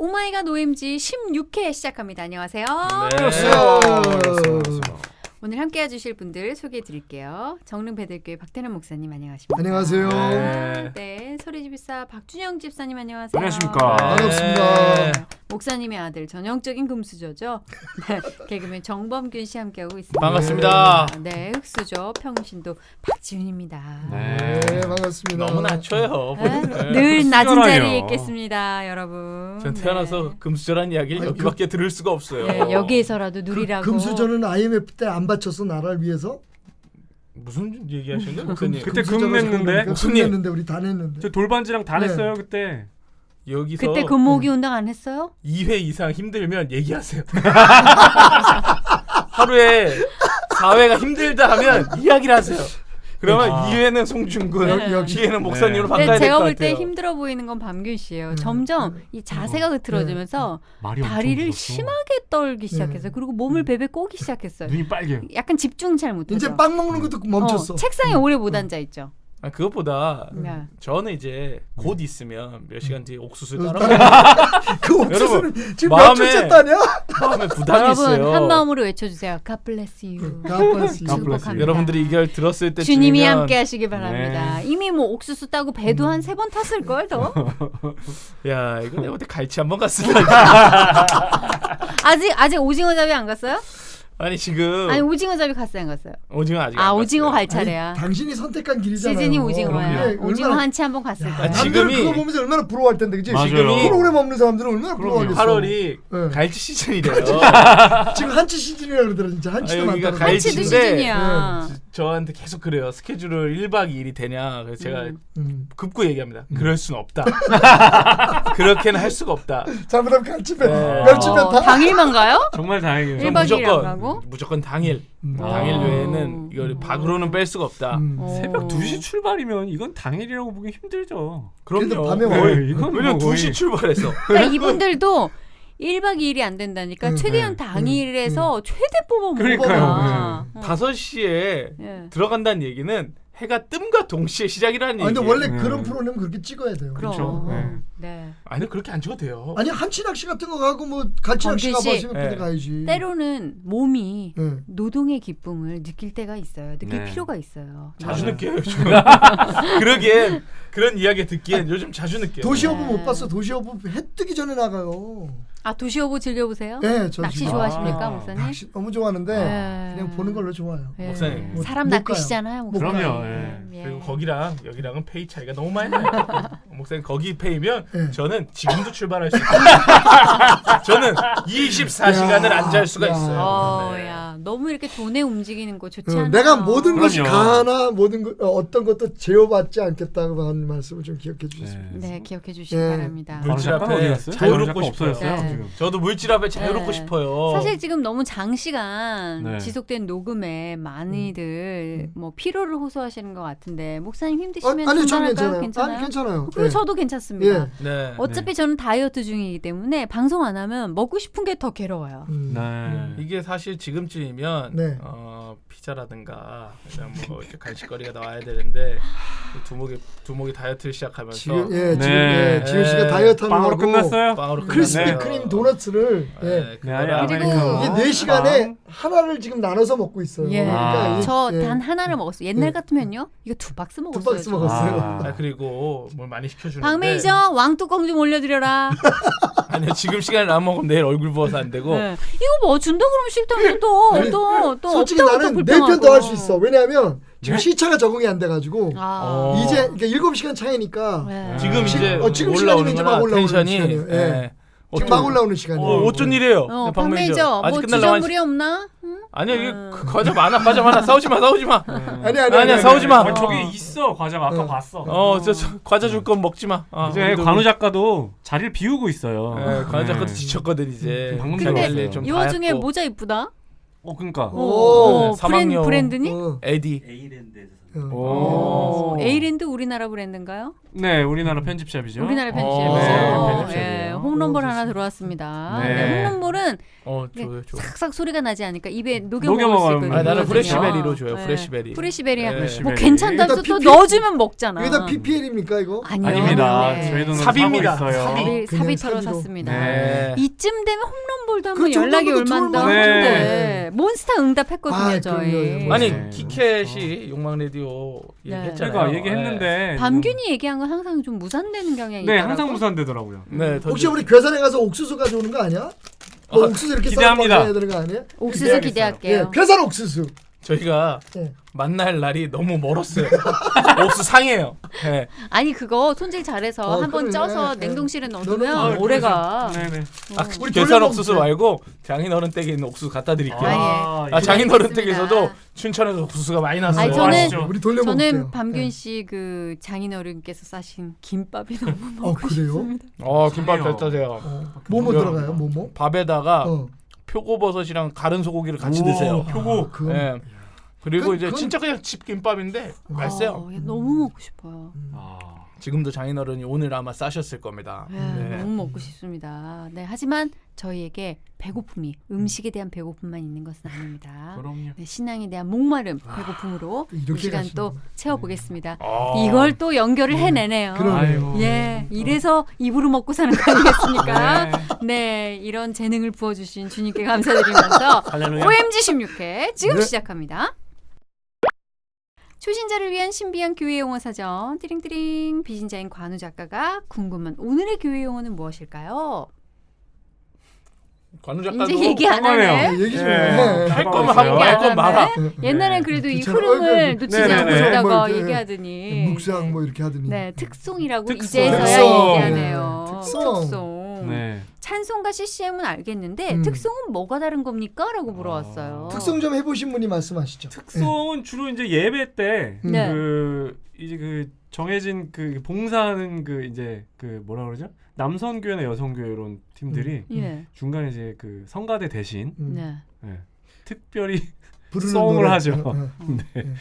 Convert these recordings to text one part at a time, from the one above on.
오마이갓 OMG 16회 시작합니다. 안녕하세요. 오늘 함께 해주실 분들 소개해 드릴게요. 정릉배들교회 박태남 목사님 안녕하십니까? 안녕하세요. 네, 소리집사 박준영 집사님 안녕하세요. 안녕하십니까? 반갑습니다. 목사님의 아들 전형적인 금수저죠. 네, 개그맨 정범균 씨 함께하고 있습니다. 반갑습니다. 네, 흑수저 평신도 박지훈입니다. 네, 반갑습니다. 너무 낮춰요. 네, 늘 낮은 수저라뇨. 자리에 있겠습니다, 여러분. 전 태어나서 금수저란 이야기를 아니, 여기밖에 들을 수가 없어요. 네, 여기에서라도 누리라고. 금수저는 IMF 때 안 바쳤어 나라를 위해서? 무슨 얘기하시는 거예요, 목사님? 그때 금 냈는데? 금 냈는데 우리 다 냈는데. 저 돌반지랑 다 네. 냈어요 그때. 여기서 그때 금모기 운동 안 했어요? 2회 이상 힘들면 얘기하세요. 하루에 4회가 힘들다 하면 이야기를 하세요. 그러면 2회는 송중근, 네. 2회는 목사님으로 네. 바꿔야 근데 될 제가 것 볼 때 같아요. 힘들어 보이는 건 밤균 씨예요. 점점 이 자세가 네. 흐트러지면서 말이 다리를 엄청 심하게 떨기 시작했어요. 그리고 몸을 베베 꼬기 시작했어요. 눈이 빨개요. 약간 집중 잘 못해요. 이제 빵 먹는 것도 멈췄어. 책상에 오래 못 앉아 있죠. 아, 그것보다 네. 저는 이제 곧 있으면 몇 시간 뒤에 옥수수를 따라 그 옥수수는 지금 마음에- 며칠째 따냐? 마음에 부담이 여러분 있어요. 한 마음으로 외쳐주세요. God bless you. God bless you. 축복합니다. 여러분들이 이걸 들었을 때 주님이 함께하시길 바랍니다. 네. 이미 뭐 옥수수 따고 배도 한 3번 탔을 걸 더. 야, 이거 내가 어디 갈치 한번 갔으면 아직 오징어 잡이 안 갔어요? 아니 지금 아니 오징어 잡이 갔어요 안 갔어요? 오징어 아직 아 안 오징어 갔어요. 갈 차례야. 당신이 선택한 길이잖아요. 시즌이 오징어야. 그래, 오징어 얼마나- 한치 한번 갔을 야, 거야. 남들은 지금이- 그거 보면서 얼마나 부러워할 텐데, 그지? 맞아요. 지금이- 프로그램 없는 사람들은 얼마나 부러워하겠어. 8월이 네. 갈치 시즌이래요. 지금 한치 시즌이라 그러더라 진짜 한치도 여기가 많다. 갈치 한치도 갈치인데- 시즌이야. 저한테 계속 그래요. 스케줄을 1박 2일이 되냐. 그래서 제가 급구 얘기합니다. 그럴 순 없다. 그렇게는 할 수가 없다. 잘못하면 갈치배, 네. 멸치배 다. 당일만 가요? 정말 다행이에요. 일 박 이일 안 무조건 가고? 무조건 당일. 아. 당일 외에는 이걸 박으로는 뺄 수가 없다. 새벽 오. 2시 출발이면 이건 당일이라고 보기 힘들죠. 그래도 그럼요. 밤에 네, 와요. 이건 왜냐면 뭐 거의- 2시 출발해서. 그러니까 이분들도 1박 2일이 안 된다니까 최대한 네. 당일에서 최대 뽑아 그러니까요. 먹어봐. 5시에 예. 들어간다는 얘기는 해가 뜸과 동시에 시작이라는 아, 근데 얘기예요. 원래 그런 프로그램 그렇게 찍어야 돼요. 그럼. 그렇죠. 네. 네. 아니 그렇게 안 찍어도 돼요. 아니 한치 낚시 같은 거 가고 뭐 갈치 낚시 범규 씨. 가보시면 그때 네. 가야지. 때로는 몸이 네. 노동의 기쁨을 느낄 때가 있어요. 느낄 네. 필요가 있어요. 자주 맞아요. 느껴요. 요즘. 그러기엔 그런 이야기 듣기엔 요즘 자주 느껴요. 도시어부 네. 못 봤어. 도시어부 해 뜨기 전에 나가요. 아 도시어부 즐겨보세요? 네, 저 낚시 지금- 좋아하십니까 아, 목사님? 낚시 너무 좋아하는데 네. 그냥 보는 걸로 좋아요. 예. 목사님. 사람 못 낚으시잖아요. 못 목사님. 그럼요. 예. 그리고 거기랑 여기랑은 페이 차이가 너무 많이 나요. 목사님 거기 페이면 네. 저는 지금도 출발할 수 있어요. 저는 24시간을 안 잘 수가 야. 있어요. 네. 야, 너무 이렇게 돈에 움직이는 거 좋지 않아요. 내가 모든 것이 그럼요. 가나 모든 것 어떤 것도 제어받지 않겠다고 한 말씀을 좀 기억해 주셨습니다. 네, 기억해 주시기 예. 바랍니다. 물질 잠깐 앞에 어디 갔어요? 자유롭고 잠깐 싶어요. 없어졌어요, 네. 지금. 저도 물질 앞에 자유롭고 네. 싶어요. 사실 지금 너무 장시간 네. 지속된 녹음에 많이들 뭐 피로를 호소하시는 것 같은데 목사님 힘드시면 아니 전 중단할까요? 괜찮아요. 아니 괜찮아요. 그리고 예. 저도 괜찮습니다. 예. 네. 어차피 저는 다이어트 중이기 때문에 방송 안 하면 먹고 싶은 게 더 괴로워요. 네. 이게 사실 지금쯤이면 네. 피자라든가 그냥 뭐 이렇게 간식거리가 나와야 되는데 두목이 다이어트를 시작하면서 지금 네. 지금 씨가 다이어트 하는 빵으로 거고 끝났어요? 빵으로 크리스피 끝났네요. 크림 도너츠를 예. 네, 그거랑 그리고 이게 4시간에 하나를 지금 나눠서 먹고 있어요. 예. 아. 이게- 저 예. 단 하나를 먹었어요. 옛날 예. 같으면요. 이거 2박스 먹었어요. 2박스 저. 먹었어요. 아, 그리고 뭘 많이 시켜주는데 박 매니저 왕뚜껑 좀 올려드려라. 아니요 지금 시간에 안 먹으면 내일 얼굴 부어서 안 되고 네. 이거 뭐 준다 그러면 싫다면서 아니, 또또 솔직히 없다고 나는 또 4편 더 할 수 있어. 왜냐하면 지금 네? 시차가 적응이 안 돼가지고 아. 이제 그러니까 7시간 차이니까 네. 지금 지금- 이제 지금 시간이면 이제 막 올라오는구나 올라오는 텐션이 시간이에요. 예. 예. 지금 막 올라오는 시간이에요. 어쩐 일이에요? 박 박 매니저 아직 뭐 끝날라고 주전부리 없나? 응? 아니요 이게 과자 많아 싸우지 마 아니야, 싸우지 마. 아니, 저기 있어 과자가 아까 어. 봤어. 저 과자 줄 건 먹지 마. 이제 관우 작가도 자리를 비우고 있어요. 관우 작가도 네. 지쳤거든 이제. 방금 근데 생각했어요. 좀 이 와중에 다였고. 모자 이쁘다. 그러니까. 오. 사막여. 브랜드니? 어. 에디. A랜드에서 오. 에이랜드 우리나라 브랜드인가요? 네, 우리나라 편집샵이죠. 우리나라 네, 편집샵이죠. 편집샵이에요. 홍럼볼 하나 들어왔습니다. 네. 홍럼볼은 좋아요. 삭삭 소리가 나지 않으니까 입에 녹여 녹여 먹을 수 먹으면 있거든요. 나는 그거든요. 프레시베리로 줘요. 프레시베리. 프레시베리. 네. 뭐 프레시베리. 괜찮다면서 일단 또 PPL 넣어주면 먹잖아. 이게 다 PPL입니까 이거? 아니요. 아닙니다. 네. 저희도 삽입니다. 사고 있어요. 그냥 사비터로 사비로. 샀습니다. 네. 이쯤 되면 홈런볼도 한번 그 연락이 정도면 올 만도 좋을 한데 만한데. 몬스타 응답했거든요 아, 저희. 그럼요. 아니 네. 키캣이 욕망 라디오 얘기했잖아요. 그러니까 얘기했는데 밤균이 얘기한 건 항상 좀 무산되는 경향이 네, 있더라고. 항상 무산되더라고요. 네, 혹시 우리 괴산에 가서 옥수수 가져오는 거 아니야? 옥수수 이렇게 기대합니다. 썰어야 되는 거 아니에요? 옥수수 예, 기대할게요. 괴산 옥수수. 저희가 예. 만날 날이 너무 멀었어요. 옥수 상해요. 네. 아니 그거 손질 잘해서 한번 그러네. 쪄서 네. 냉동실에 너는- 넣어두면 오래가. 네네. 우리 계산 돌려 옥수수 먹자. 말고 장인어른 댁에 있는 옥수수 갖다 드릴게요. 아, 예. 장인어른 알겠습니다. 덕에서도 춘천에서 옥수수가 많이 났어요. 아니, 저는- 아시죠? 우리 돌려 저는 먹을게요. 밤균 씨 그 장인어른께서 싸신 김밥이 너무 먹고 그래요? 싶습니다. 김밥 사요. 잘 따세요. 뭐뭐 들어가요? 뭐뭐? 밥에다가 어. 표고버섯이랑 가른 소고기를 같이 오, 드세요. 표고. 그거. 예. 그리고 이제 그건- 진짜 그냥 집 김밥인데 맛있어요. 너무 먹고 싶어요. 아. 지금도 장인어른이 오늘 아마 싸셨을 겁니다. 네. 너무 먹고 싶습니다. 네, 하지만 저희에게 배고픔이 음식에 대한 배고픔만 있는 것은 아닙니다. 그럼요. 네, 신앙에 대한 목마름, 배고픔으로 이 이렇게 시간 가시는구나. 또 채워보겠습니다. 아. 이걸 또 연결을 해내네요. 그러네. 아이고. 예, 이래서 입으로 먹고 사는 거 아니겠습니까? 네. 네, 이런 재능을 부어주신 주님께 감사드리면서 할렐루야. OMG 16회 지금 네. 시작합니다. 초신자를 위한 신비한 교회 용어 사전 띠링띠링 비신자인 관우 작가가 궁금한 오늘의 교회 용어는 무엇일까요? 관우 작가도 이제 얘기 안 하네. 깜깜해요. 얘기 좀 예. 해. 할 거면 깜깜해요. 하고 말 건 말아. 옛날엔 그래도 이 괜찮아. 흐름을 놓치지 네네네. 않고 있다가 뭐 이렇게 얘기하더니 묵상 뭐 이렇게 하더니. 네, 특송이라고 특송. 이제서야 특송. 얘기하네요. 네, 특송. 특송. 네. 찬송과 CCM은 알겠는데 특송은 뭐가 다른 겁니까? 라고 물어왔어요. 특성 좀 해보신 분이 말씀하시죠. 특송은 주로 이제 예배 때 네. 이제 그 정해진 그 봉사하는 그 이제 그 뭐라 그러죠? 남선교회나 여성교회 이런 팀들이 예. 중간에 이제 그 성가대 대신 네. 특별히 부르는 송을 노래. 하죠. 네.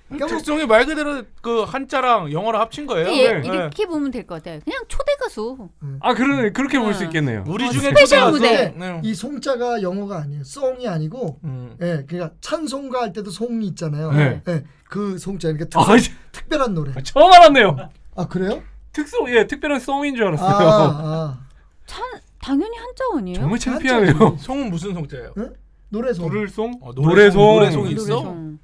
그러니까 뭐 특성이 말 그대로 그 한자랑 영어를 합친 거예요. 예, 네. 이렇게 보면 될 것 같아요. 그냥 초대 가수. 아 그렇게 볼 수 있겠네요. 우리 중에 스페셜 초대가수. 무대. 네. 이 송자가 영어가 아니에요. 송이 아니고, 예, 그러니까 찬송가 할 때도 송이 있잖아요. 네. 예, 그 송자 그러니까 아, 특별한 노래. 처음 알았네요. 아 그래요? 특송 특별한 송인 줄 아, 알았어요. 아. 당연히 한자원이에요. 정말 창피하네요. 송은 무슨 송자예요? 노래송. 노래송? 노래송. 노래송. 노래송이 있어? 노래송.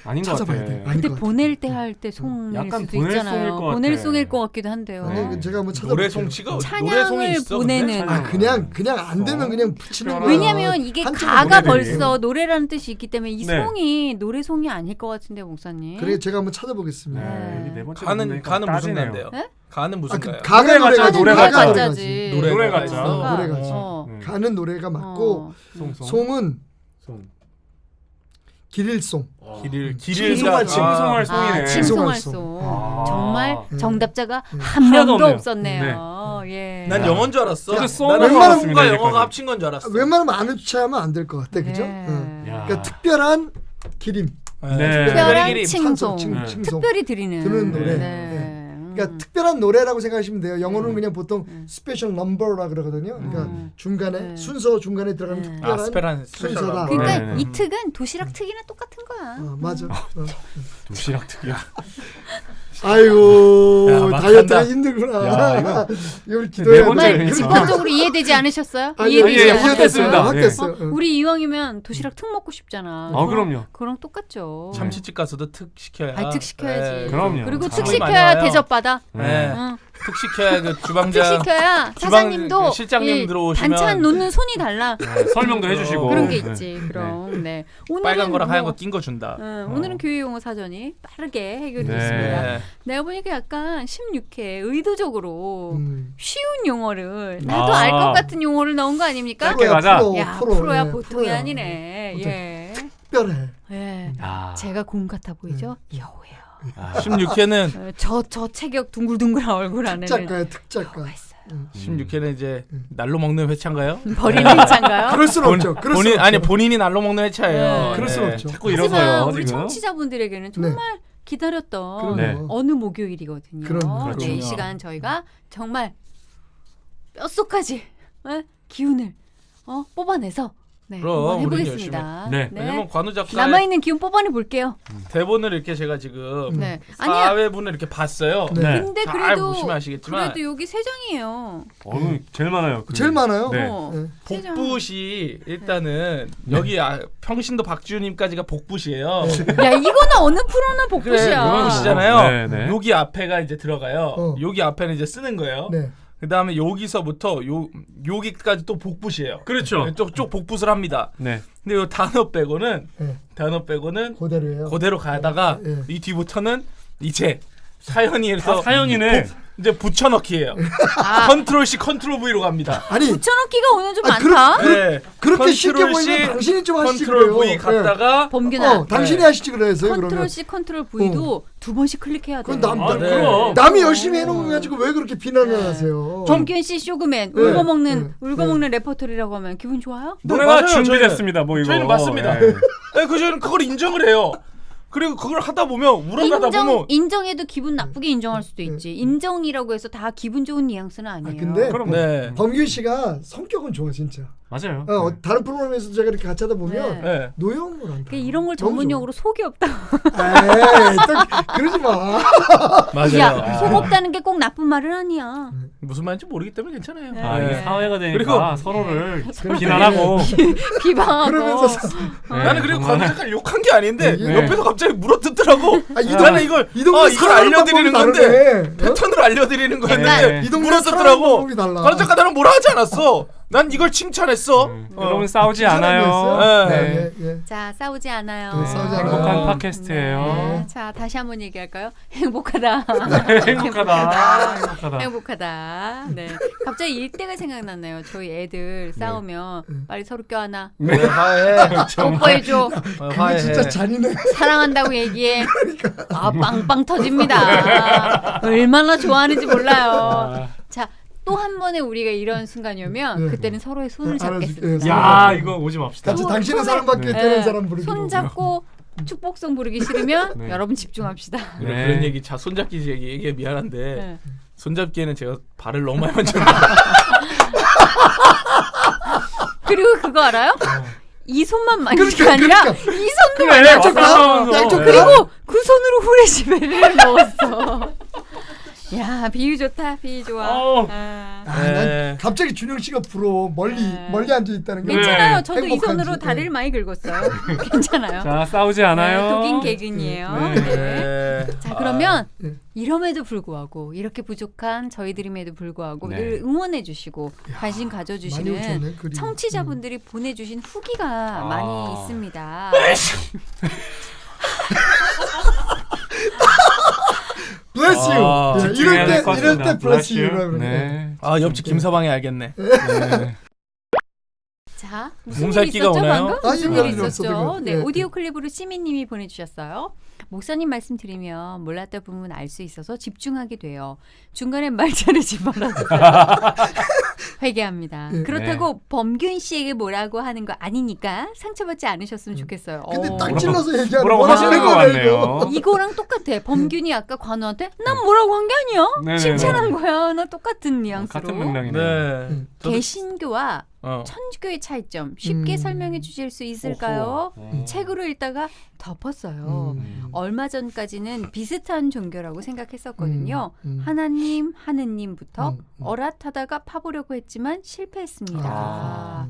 아닌 것 같아. 찾아봐야 돼. 아닌 근데 것 같아. 보낼 때 할 때 송일 약간 수도 보낼 있잖아요. 송일 것 같아. 보낼 송일 것 같기도 한데요. 아니, 제가 한번 찾아볼게요. 노래송치가 노래송이 찬양을 있어. 보내는. 아 그냥 안 되면 그냥 붙이는 거야. 왜냐면 이게 한쪽으로 가가 보내드리고. 벌써 노래라는 뜻이 있기 때문에 이 네. 송이 노래송이 아닐 것 같은데 목사님. 그래 제가 한번 찾아보겠습니다. 네, 여기 네 번째 가는 부분이니까 가는 무슨 따지네요. 가인데요? 네? 가는 무슨 가요? 가가 노래 노래가 가죠, 노래 가가 가죠. 가짜지. 노래 가짜. 있으니까. 노래 가지. 어. 네. 가는 노래가 맞고 어. 송은 송. 길일송. 길을 칭송할 칭송할 아, 송이네. 칭송할 송. 송. 아. 정말 네. 정답자가 네. 한 하나도 명도 없네요. 없었네요. 예. 난 영어인 줄 알았어. 저도 나는 송으로 웬만하면 알았습니다, 송과 여기까지. 영어가 합친 건 줄 알았어. 웬만하면 안 유치하면 안 될 것 같아, 그죠? 네. 응. 야. 그러니까 특별한 기림, 네. 특별한 기림. 칭송. 네. 칭송. 특별히 드리는 드는 노래. 네. 그러니까 특별한 노래라고 생각하시면 돼요. 영어로는 그냥 보통 스페셜 넘버라 그러거든요. 그러니까 중간에 네. 순서 중간에 들어가는 네. 특별한 스페란 순서다. 그러니까 네. 이 특은 도시락 특이나 똑같은 거야. 맞아. 도시락 특이야. 아이고 야, 막 다이어트가 한다. 힘들구나. 야, 이거 이거 우리 기도해야 네 번째 정말 그러니까. 직관적으로 이해되지 않으셨어요? 아니, 이해되지 예, 않으셨어요? 확됐습니다. 확 예. 됐어요. 응. 우리 이왕이면 도시락 특 먹고 싶잖아. 아, 그럼요. 그럼 똑같죠. 참치집 가서도 특 시켜야. 아, 특 시켜야지. 네. 그럼요. 그리고 특 사람이 많이 시켜야 와요. 대접받아. 네. 응. 특 시켜야 그 특 주방장 시켜야 주방 사장님도 실장님 이 들어오시면 반찬 놓는 손이 달라. 네, 설명도 해주시고. 그런 게 네. 있지. 그럼 네. 오늘은 빨간 거랑 하얀 뭐, 거 낀 거 준다. 오늘은 교회 용어 사전이 빠르게 해결이 네. 됐습니다. 네. 내가 보니까 약간 16회 의도적으로 음. 쉬운 용어를 나도 아. 알 것 같은 용어를 넣은 거 아닙니까? 짧게 가자. 야 프로, 프로야 네, 보통이 프로야. 아니네. 어때? 예. 특별해. 예. 아. 제가 곰 같아 보이죠? 여우예요. 아. 16회는 저 체격 둥글둥글한 얼굴 안에는 특작가야 특작가. 여우가 있어요. 16회는 이제 날로 먹는 회차인가요? 버리는 회차인가요? 그럴 수는 없죠. 그럴 수는 없죠. 아니 본인이 날로 먹는 회차예요. 네. 그럴 수는 없죠. 자꾸 하지만 일어서요 우리 지금. 청취자분들에게는 정말 기다렸던 네. 어느 목요일이거든요. 그럼요. 네, 이 그렇죠. 시간 저희가 정말 뼛속까지 기운을 뽑아내서 그럼, 한번 우린 해보겠습니다. 열심히. 네. 왜냐면 관우 작가의 남아있는 기운 뽑아내 볼게요. 대본을 이렇게 제가 지금 네. 아니야. 4회분을 이렇게 봤어요. 네. 근데 잘 그래도 보시면 아시겠지만 그래도 여기 3장이에요. 제일 많아요. 제일 많아요. 네. 네. 세 장. 복붙이 일단은 여기 평신도 박지우님까지가 복붙이에요. 야 이거는 어느 프로나 복붙이야. 그래, 복붙이잖아요. 네, 네. 여기 앞에가 이제 들어가요. 여기 앞에는 이제 쓰는 거예요. 네. 그 다음에 여기서부터 여기까지 또 복붙이에요. 그렇죠. 쭉 복붙을 합니다. 네. 근데 요 단어 빼고는 그대로예요. 그대로 가다가 네. 이 뒤부터는 이제 사연이에서 사연이네. 이제 붙여넣기예요. 아. 컨트롤 C 컨트롤 V로 갑니다. 아니 붙여넣기가 오늘 좀 아니, 많다. 네. 그렇게 쉽게 컨트롤 보이면 C, 당신이 좀 하시지 컨트롤 그래요. V 갔다가 범균아. 당신이 네. 하시지 그래서요. 컨트롤 그러면 C 컨트롤 V도 2번씩 클릭해야 돼. 그건 아, 네. 그럼. 남이 열심히 해놓은 거 가지고 왜 그렇게 비난을 하세요? 범균 씨 쇼그맨 네. 울고먹는 레퍼토리라고 하면 기분 좋아요? 노래가 맞아요. 준비됐습니다. 뭐 이거. 저희는 맞습니다. 네. 저희는 그걸 인정을 해요. 그리고 그걸 하다 보면 우러나다 보면 인정해도 기분 나쁘게 인정할 수도 있지. 인정이라고 해서 다 기분 좋은 뉘앙스는 아니에요. 근데 그럼 네. 범균 씨가 성격은 좋아 진짜. 맞아요. 다른 프로그램에서 제가 이렇게 같이 하다 보면 네. 노영을 한다. 그러니까 이런 걸 너무 전문용어로 속이 없다. 좋아. 에이, 또 그러지 마. 맞아요. 야, 속 없다는 게 꼭 나쁜 말은 아니야. 무슨 말인지 모르기 때문에 괜찮아요. 네. 아 이게 네. 사회가 되니까 그리고- 서로를 그래. 비난하고 비방하고. 그러면서 네, 나는 그리고 정말. 관우 작가를 욕한 게 아닌데 네. 옆에서 갑자기 물어뜯더라고. 이동- 나는 이걸 이동훈 이걸 사랑하는 알려드리는 방법이 건데 다르네. 패턴을 알려드리는 네. 거였는데 이동훈 사랑하는 물어뜯더라고. 방법이 달라. 관우 작가 나는 뭐라 하지 않았어. 난 이걸 칭찬했어. 여러분 싸우지 사랑이었어요? 않아요. 네. 예. 자, 싸우지 않아요. 네, 싸우지 않아요. 행복한 팟캐스트예요. 네. 자, 다시 한번 얘기할까요? 행복하다. 행복하다. 행복하다. 행복하다. 네. 갑자기 일때가 생각났네요. 저희 애들 싸우면 빨리 서로 껴안아. 네, 화해. 뽀뽀해줘. 그거 진짜 잔인해. 사랑한다고 얘기해. 아, 빵빵 터집니다. 얼마나 좋아하는지 몰라요. 자, 또 한 번에 우리가 이런 순간이 오면 네. 그때는 서로의 손을 알아줄게. 잡겠습니다. 야 이거 오지 맙시다. 같이 당신은 사랑받기 네. 때는 사람 부르기. 손 잡고 축복성 부르기 싫으면 네. 여러분 집중합시다. 네. 그런 얘기 손잡기 얘기 미안한데 네. 손잡기에는 제가 발을 너무 많이 만졌는데 그리고 그거 알아요? 이 손만 만질 게 아니라 이 손도 그래, 만져. 양쪽 다. 양쪽 다. 그리고 그 손으로 후레시베를 먹었어. 야 비유 좋다, 비유 좋아. 아. 난 네. 갑자기 준영 씨가 부러워. 멀리 앉아 있다는 게. 괜찮아요. 네. 저도 이 행복한지. 손으로 다리를 많이 긁었어요. 괜찮아요. 자 싸우지 않아요. 네, 독인 개근이에요. 네. 네. 네. 자 그러면 네. 이럼에도 불구하고 이렇게 부족한 저희들임에도 불구하고 네. 늘 응원해 주시고 관심 많이 가져주시는 웃겼네, 글이. 청취자분들이 보내주신 후기가 많이 있습니다. Bless you. 아, 예, 집중해야 될것 이럴 때 같습니다. bless you라고 그러는 네. 아 옆집 김서방이 알겠네. 네. 자 무슨 일 몸살기가 있었죠 오나요? 방금? 무슨 아니, 일 별로 있었죠? 없었던 네 것 오디오 클립으로 시민님이 보내주셨어요. 목사님 말씀드리면 몰랐던 부분 알 수 있어서 집중하게 돼요. 중간에 말 자르지 말아주세요. 회개합니다. 네. 그렇다고 범균 씨에게 뭐라고 하는 거 아니니까 상처받지 않으셨으면 좋겠어요. 근데 딱 뭐라고- 찔러서 얘기하는 뭐라고 거야. 하시는 것 이거. 같네요. 이거랑 똑같아. 범균이 아까 관우한테 난 뭐라고 한 게 아니야. 네네네. 칭찬한 거야. 나 똑같은 뉘앙스로. 같은 맥락이네. 네. 저도- 개신교와 어. 천주교의 차이점 쉽게 설명해 주실 수 있을까요? 오호. 책으로 읽다가 덮었어요. 얼마 전까지는 비슷한 종교라고 생각했었거든요. 하나님, 하느님부터 어랏하다가 파보려고 했지만 실패했습니다. 아.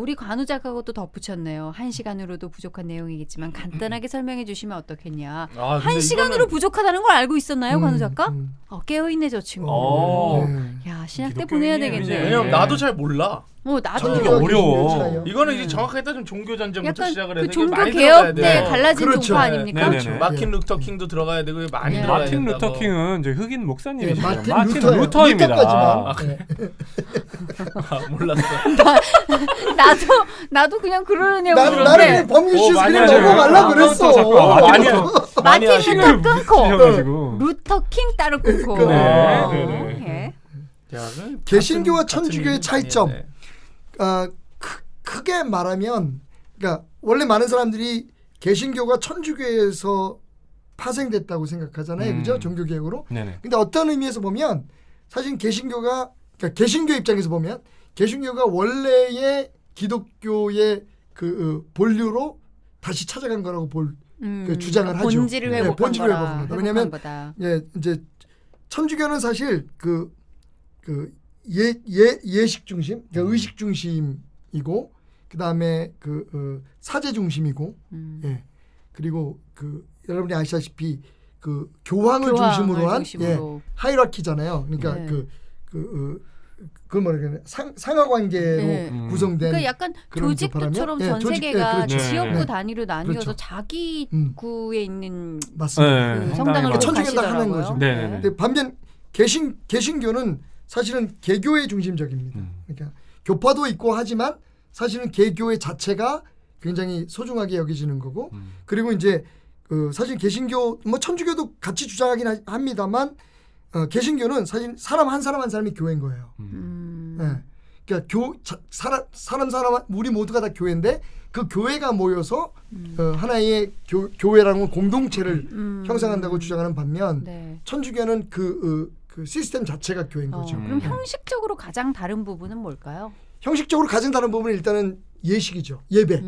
우리 관우 작가가 또 덧붙였네요. 1시간으로도 부족한 내용이겠지만 간단하게 설명해 주시면 어떻겠냐. 아, 근데 1시간으로 이거는- 부족하다는 걸 알고 있었나요, 관우 작가? 음. 깨어있네 저 친구. 네. 야 신학 때 기독교인이에요, 보내야 이제. 되겠네. 왜냐면 나도 잘 몰라. 나도 이게 어려워. 이거는 이제 정확하게 따지면 종교 전쟁부터 약간 시작을 해야 그 돼. 종교 많이 개혁 들어가야 때 돼요. 갈라진 그렇죠. 종파 아닙니까? 네네네. 마틴 루터 킹도 들어가야 되고 많이 네. 들어가야 마틴 된다고. 루터 킹은 저 흑인 목사님이시죠. 마틴 루터입니다. 루터까지만. 네. 아, 몰랐어. 나도 그냥 그러려고 나는 그러는데 범규 씨 많이 그냥 하죠. 넘어가려고 그랬어. 자꾸 많이 마틴 하시네. 루터 끊고 붙이셔가지고. 루터 킹 따로 끊고. 네, 어, 네, 네. 예. 개신교와 같은 천주교의 일은 차이점. 아니었네. 크게 말하면, 그러니까 원래 많은 사람들이 개신교가 천주교에서 파생됐다고 생각하잖아요, 그죠? 종교개혁으로. 네네. 근데 어떤 의미에서 보면 사실 개신교가, 그러니까 개신교 입장에서 보면 개신교가 원래의 기독교의 그 본류로 다시 찾아간 거라고 그 주장을 하죠. 본질을 네, 회복한 본질을 거라. 회복한 거다. 왜냐하면 거다. 이제 천주교는 사실 그 예식 중심, 그러니까 의식 중심이고, 그 다음에 사제 중심이고, 예, 그리고 여러분이 아시다시피 그 교황을 중심으로 한 하이라키잖아요. 그러니까 네. 그걸 뭐라 그러냐, 상하 관계로 네. 구성된. 그러니까 약간 그런 조직도처럼 예, 전 조직, 세계가 예, 그렇죠. 지역구 네. 단위로 나뉘어서 그렇죠. 자기 구에 있는 맞습니다. 네, 그 성당을 맞아요. 천주교는 다 가시더라고요. 하는 거죠. 네네네. 근데 반면 개신교는 사실은 개교의 중심적입니다. 그러니까 교파도 있고 하지만 사실은 개교의 자체가 굉장히 소중하게 여겨지는 거고, 그리고 이제 사실 개신교 뭐 천주교도 같이 주장하긴 합니다만 개신교는 사실 사람 한 사람이 교회인 거예요. 예. 그러니까 사람 우리 모두가 다 교회인데 그 교회가 모여서 하나의 교회라는 공동체를 형성한다고 주장하는 반면 네. 천주교는 그 시스템 자체가 교회인 거죠. 그럼 형식적으로 가장 다른 부분은 뭘까요? 형식적으로 가장 다른 부분은 일단은 예식이죠. 예배.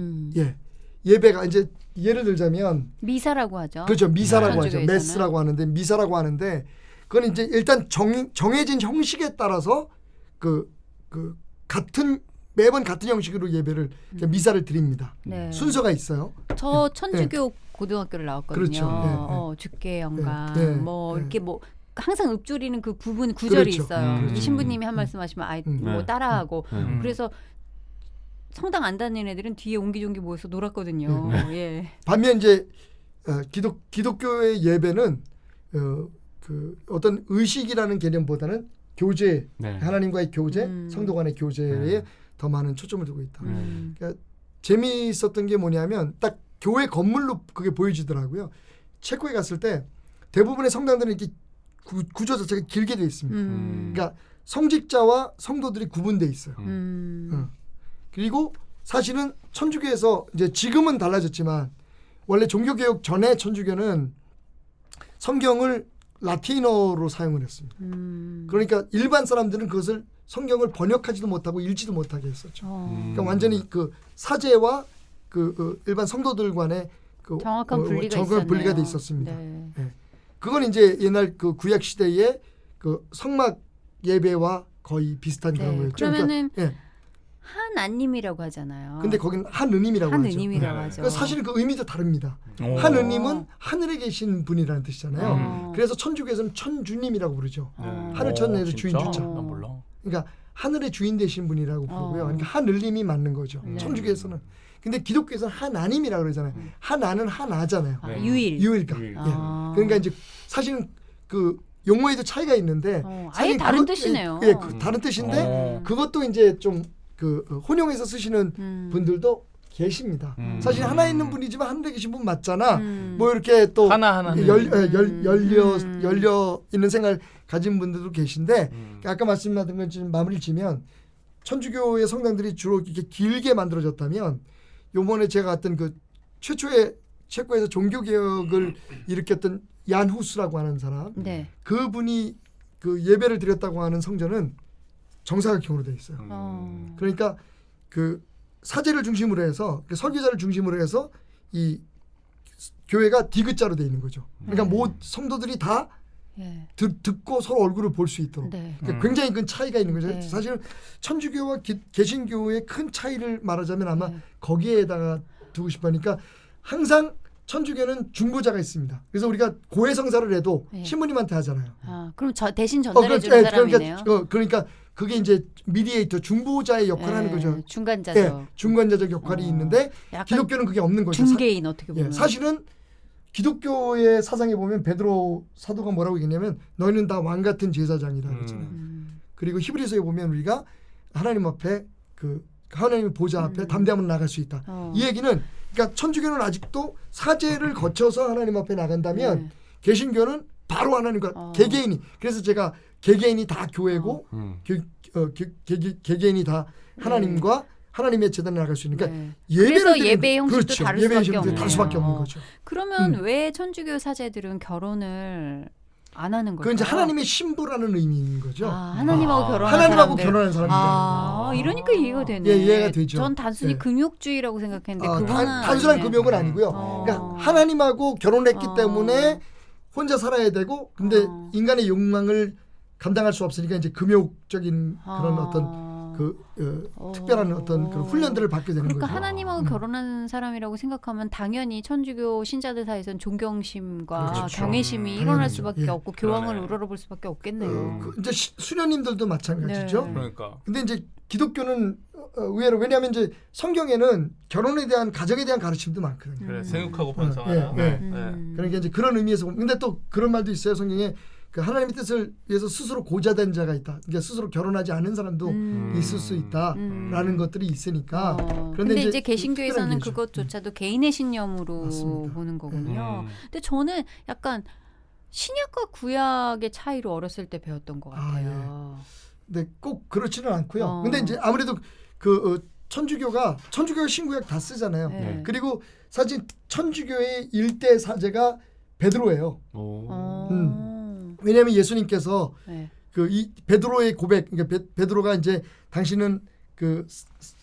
예배가 이제 예를 들자면 미사라고 하죠. 그렇죠. 미사라고 하죠. 천주교에서는. 메스라고 하는데 미사라고 하는데 그건 이제 일단 정해진 형식에 따라서 매번 같은 형식으로 예배를 미사를 드립니다. 네. 순서가 있어요. 저 천주교 고등학교를 나왔거든요. 그렇죠. 주께 영감 네. 뭐 네. 이렇게 뭐 항상 읊조리는 그 부분 구절이 그렇죠. 있어요. 그렇죠. 이 신부님이 한 말씀하시면 뭐 네. 따라하고 네. 그래서 성당 안 다니는 애들은 뒤에 옹기종기 모여서 놀았거든요. 예. 반면 이제 기독교의 예배는 어떤 의식이라는 개념보다는 교제, 네. 하나님과의 교제, 성도 간의 교제에 네. 더 많은 초점을 두고 있다. 음. 그러니까 재미있었던 게 뭐냐면 딱 교회 건물로 그게 보여지더라고요. 체코에 갔을 때 대부분의 성당들은 이렇게 구조 자체가 길게 돼 있습니다. 그러니까 성직자와 성도들이 구분돼 있어요. 그리고 사실은 천주교에서 이제 지금은 달라졌지만 원래 종교개혁 전에 천주교는 성경을 라틴어로 사용을 했습니다. 그러니까 일반 사람들은 그것을 성경을 번역하지도 못하고 읽지도 못하게 했었죠. 그러니까 완전히 그 사제와 일반 성도들 간의 정확한 분리가 정확한 분리가 돼 있었습니다. 네. 그건 이제 옛날 그 구약 시대의 그 성막 예배와 거의 비슷한 그런 거였죠. 그러면은 그러니까, 한안님이라고 하잖아요. 근데 거기는 한은임이라고 하죠. 한은임이라고 하죠. 그러니까 사실은 그 의미도 다릅니다. 오. 한은임은 하늘에 계신 분이라는 뜻이잖아요. 그래서 천주교에서는 천주님이라고 부르죠. 하늘 천내에서 주인 주자. 나 몰라. 그러니까 하늘의 주인 되신 분이라고 부르고요. 그러니까 한을님이 맞는 거죠. 천주교에서는. 근데 기독교에서는 하나님이라고 그러잖아요. 하나는 하나잖아요. 유일가. 예. 그러니까 이제 사실은 그 용어에도 차이가 있는데 아예 다른 뜻이네요. 예, 다른 뜻인데 그것도 이제 좀 혼용해서 쓰시는 분들도 계십니다. 사실 하나 있는 분이지만 하늘에 계신 분 맞잖아. 뭐 이렇게 또 하나하나는 열려 있는 생각을 가진 분들도 계신데 아까 말씀드린 것처럼 마무리를 지면 천주교의 성당들이 주로 이렇게 길게 만들어졌다면 요번에 제가 갔던 그 최초의 체코에서 종교개혁을 일으켰던 얀 후스라고 하는 사람, 네. 그분이 그 예배를 드렸다고 하는 성전은 정사각형으로 되어 있어요. 그러니까 그 사제를 중심으로 해서 그 설교자를 중심으로 해서 이 교회가 디귿자로 되어 있는 거죠. 그러니까 성도들이 다 듣고 서로 얼굴을 볼 수 있도록. 그러니까 굉장히 큰 차이가 있는 거죠. 사실은 천주교와 개신교의 큰 차이를 말하자면 아마 거기에다가 두고 싶으니까 항상 천주교는 중보자가 있습니다. 그래서 우리가 고해성사를 해도 신부님한테 하잖아요. 그럼 대신 전달해 주는 사람이네요. 그러니까 그게 이제 미디에이터 중보자의 역할을 하는 거죠. 중간자죠. 중간자적 역할이 있는데 기독교는 그게 없는 거죠. 중개인 어떻게 보면. 사실은 기독교의 사상에 보면 베드로 사도가 뭐라고 얘기했냐면 너희는 다 왕 같은 제사장이다 그랬잖아요. 그리고 히브리서에 보면 우리가 하나님 앞에 하나님의 보좌 앞에 담대함으로 나갈 수 있다. 이 얘기는 그러니까 천주교는 아직도 사제를 거쳐서 하나님 앞에 나간다면 개신교는 바로 하나님과 개개인이. 그래서 제가 개개인이 다 교회고 개개인이 다 하나님과 하나님의 재단에 나갈 수 있는 그러니까 네. 예배를 그래서 드리는- 예배의 형식도 그렇죠. 다를 예배의 수밖에 형식도 다를 수밖에 없네요. 없는 거죠. 그러면 왜 천주교 사제들은 결혼을 안 하는 걸까요? 그건 이제 하나님의 신부라는 의미인 거죠. 아, 하나님하고 결혼한 하나님하고 사람들. 결혼한 사람들. 이러니까 이해가 되네. 예, 이해가 되죠. 전 단순히 예. 금욕주의라고 생각했는데 그거는 단순한 아니네. 금욕은 아니고요. 어. 그러니까 하나님하고 결혼했기 어. 때문에 혼자 살아야 되고 근데 인간의 욕망을 감당할 수 없으니까 이제 금욕적인 그런 어떤 특별한 어떤 그런 훈련들을 받게 되는 그러니까 거죠. 하나님하고 결혼한 사람이라고 생각하면 당연히 천주교 신자들 사이에서는 존경심과 그렇죠. 경외심이 일어날 당연하죠. 수밖에 예. 없고 교황을 그러네. 우러러볼 수밖에 없겠네요. 이제 수녀님들도 마찬가지죠. 네. 그러니까. 근데 이제 기독교는 의외로 왜냐하면 이제 성경에는 결혼에 대한 가정에 대한 가르침도 많거든요. 그래 생육하고 번성하라. 예, 예. 네. 그러니까 이제 그런 의미에서 근데 또 그런 말도 있어요. 성경에 그 하나님의 뜻을 위해서 스스로 고자된 자가 있다. 그러니까 스스로 결혼하지 않은 사람도 있을 수 있다라는 것들이 있으니까. 그런데 이제 개신교에서는 특별한 얘기죠. 그것조차도 개인의 신념으로 맞습니다. 보는 거군요. 근데 저는 약간 신약과 구약의 차이로 어렸을 때 배웠던 것 같아요. 근데 꼭 그렇지는 않고요. 어. 근데 이제 아무래도 천주교가 신구약 다 쓰잖아요. 네. 그리고 사실 천주교의 일대 사제가 베드로예요. 왜냐하면 예수님께서 네. 이 베드로의 고백, 그러니까 베드로가 이제 당신은 그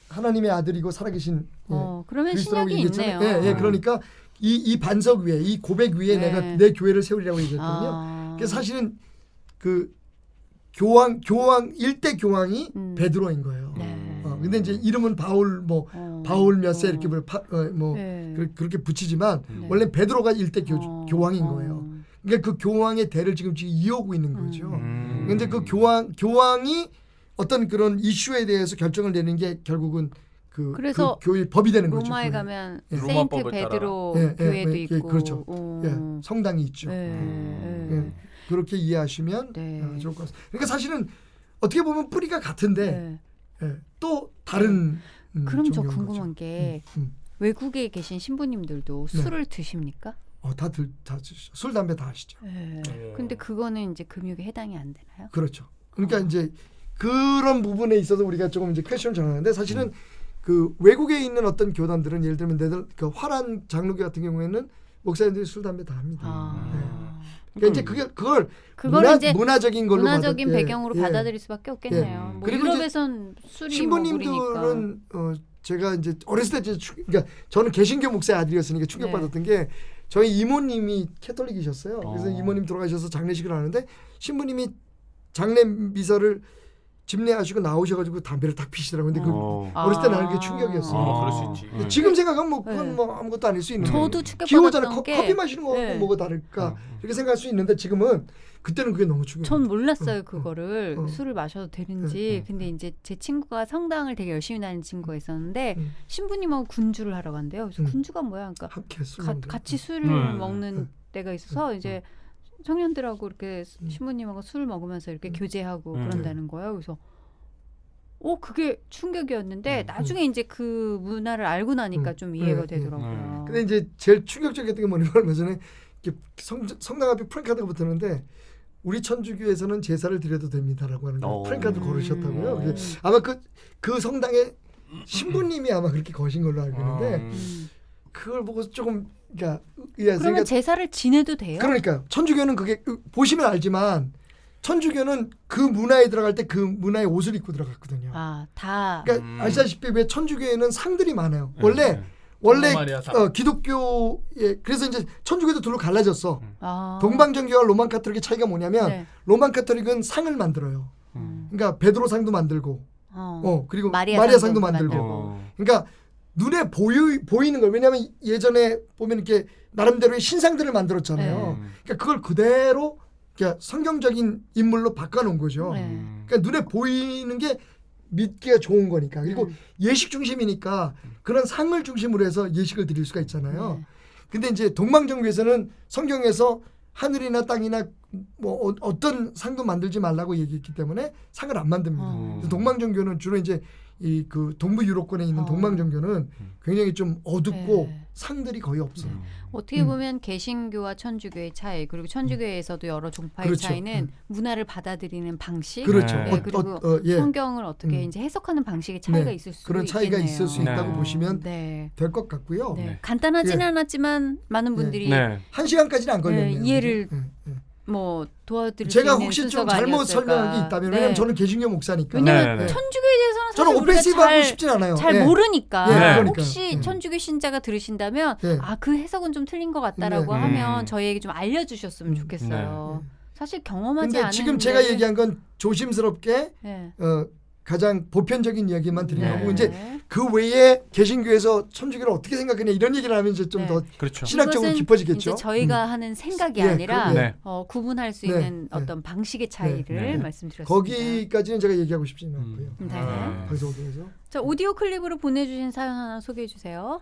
하나님의 아들이고 살아계신 그러면 그리스도라고 신약이 얘기했잖아요. 있네요. 예, 그러니까 이 반석 위에 이 고백 위에 네. 내가 내 교회를 세우리라고 얘기했거든요. 그래서 사실은 그 교황 일대 교황이 베드로인 거예요. 네. 근데 이제 이름은 바울 바울 몇 세 이렇게 그렇게 붙이지만 네. 원래 베드로가 일대 교황인 거예요. 그러니까 그 교황의 대를 지금 이어오고 있는 거죠. 근데 그 교황이 어떤 그런 이슈에 대해서 결정을 내는 게 결국은 그래서 그 교회 법이 되는 거죠. 로마에 교회. 가면 예. 세인트 로마법을 베드로 따라. 교회도 예, 있고 그렇죠. 예, 성당이 있죠. 네. 그렇게 이해하시면 네. 좋을 것 같습니다. 그러니까 사실은 어떻게 보면 뿌리가 같은데 네. 또 다른 그럼 저 종교인 궁금한 거죠. 게 외국에 계신 신부님들도 네. 술을 드십니까? 다 드시죠. 술 담배 다 하시죠. 네. 근데 그거는 이제 금욕에 해당이 안 되나요? 그렇죠. 그러니까 이제 그런 부분에 있어서 우리가 조금 이제 퀘션을 정하는데 사실은 그 외국에 있는 어떤 교단들은 예를 들면 그 화란 장로교 같은 경우에는 목사님들이 술 담배 다 합니다. 그러니까 이제 그걸 이제 문화적인 걸로 문화적인 받아, 배경으로 받아들일 수밖에 없겠네요. 뭐 그리고 유럽에선 술이 신부님들은 제가 이제 어렸을 때 그러니까 저는 개신교 목사의 아들이었으니까 충격받았던 게 저희 이모님이 캐톨릭이셨어요. 그래서 이모님 돌아가셔서 장례식을 하는데 신부님이 장례 미사를 집례하시고 나오셔가지고 담배를 딱 피시더라고요. 근데 어렸을 때 나는 그게 충격이었어요. 그럴 수 있지. 지금 생각하면 뭐 그건 뭐 아무것도 아닐 수 있는 저도 기호잖아요. 충격받았던 게 커피 마시는 거하고 뭐가 다를까 이렇게 생각할 수 있는데 지금은 그때는 그게 너무 충격. 전 몰랐어요 그거를 술을 마셔도 되는지. 근데 이제 제 친구가 성당을 되게 열심히 다니는 친구가 있었는데 신부님하고 군주를 하러 간대요. 그래서 군주가 뭐야? 그러니까 함께 같이 술을 먹는 때가 있어서 이제 청년들하고 이렇게 신부님하고 술을 먹으면서 이렇게 교제하고 그런다는 거예요. 그래서 그게 충격이었는데 나중에 이제 그 문화를 알고 나니까 좀 이해가 되더라고요. 근데 이제 제일 충격적이었던 게 뭐냐면 얼마 전에 성당 앞에 프랭카드가 붙었는데 우리 천주교에서는 제사를 드려도 됩니다라고 하는 프랭카드 걸으셨다고요. 그래서 아마 그 성당의 신부님이 아마 그렇게 거신 걸로 알고 있는데 그걸 보고 조금 그러면 제사를 지내도 돼요? 그러니까요. 천주교는 그게 보시면 알지만 천주교는 그 문화에 들어갈 때 그 문화의 옷을 입고 들어갔거든요. 다. 그러니까 아시다시피 왜 천주교에는 상들이 많아요. 원래 기독교에 그래서 이제 천주교도 둘로 갈라졌어. 동방정교와 로만 카톨릭의 차이가 뭐냐면 로만 카톨릭은 상을 만들어요. 그러니까 베드로 상도 만들고, 그리고 마리아 상도 만들고. 그러니까 눈에 보이는 걸 왜냐하면 예전에 보면 이렇게 나름대로의 신상들을 만들었잖아요. 그러니까 그걸 그대로 그러니까 성경적인 인물로 바꿔놓은 거죠. 그러니까 눈에 보이는 게 믿기가 좋은 거니까. 그리고 예식 중심이니까 그런 상을 중심으로 해서 예식을 드릴 수가 있잖아요. 근데 이제 동방정교에서는 성경에서 하늘이나 땅이나 뭐 어떤 상도 만들지 말라고 얘기했기 때문에 상을 안 만듭니다. 그래서 동방정교는 주로 이제 이 그 동부 유럽권에 있는 동방정교는 굉장히 좀 어둡고 네. 상들이 거의 없어요. 어떻게 보면 개신교와 천주교의 차이 그리고 천주교에서도 여러 종파의 그렇죠. 차이는 문화를 받아들이는 방식 그렇죠. 네. 그리고 예. 성경을 어떻게 이제 해석하는 방식의 차이가 네. 있을 수 그런 차이가 있겠네요. 있을 수 있다고 네. 보시면 네. 될 것 같고요. 네. 네. 간단하지는 예. 않았지만 많은 분들이 네. 1시간까지는 안 걸렸네요. 이해를 예, 예. 뭐 도와드릴 제가 수 있는 혹시 좀 순서가 잘못 아니었을까. 설명한 게 있다면 네. 왜냐면 저는 개신교 목사니까. 왜냐면 네. 천주교에 대해서는 사실 저는 우리가 오펜시브하고 싶진 않아요. 잘 예. 모르니까 예, 그러니까요. 혹시 예. 천주교 신자가 들으신다면 예. 아 그 해석은 좀 틀린 것 같다라고 네. 하면 저희에게 좀 알려주셨으면 좋겠어요. 사실 경험하지 근데 않은 지금 제가 얘기한 건 조심스럽게 네. 가장 보편적인 이야기만 드린 네. 거고 이제 그 외에 개신교에서 천주교를 어떻게 생각하냐 이런 얘기를 하면 이제 좀 네. 더 그렇죠. 신학적으로 이것은 깊어지겠죠. 이제 저희가 하는 생각이 예, 아니라 그럼요. 네. 구분할 수 네. 있는 네. 어떤 방식의 차이를 네. 말씀드렸습니다. 거기까지는 제가 얘기하고 싶지는 않고요. 네. 방송에서 자 오디오 클립으로 보내주신 사연 하나 소개해 주세요.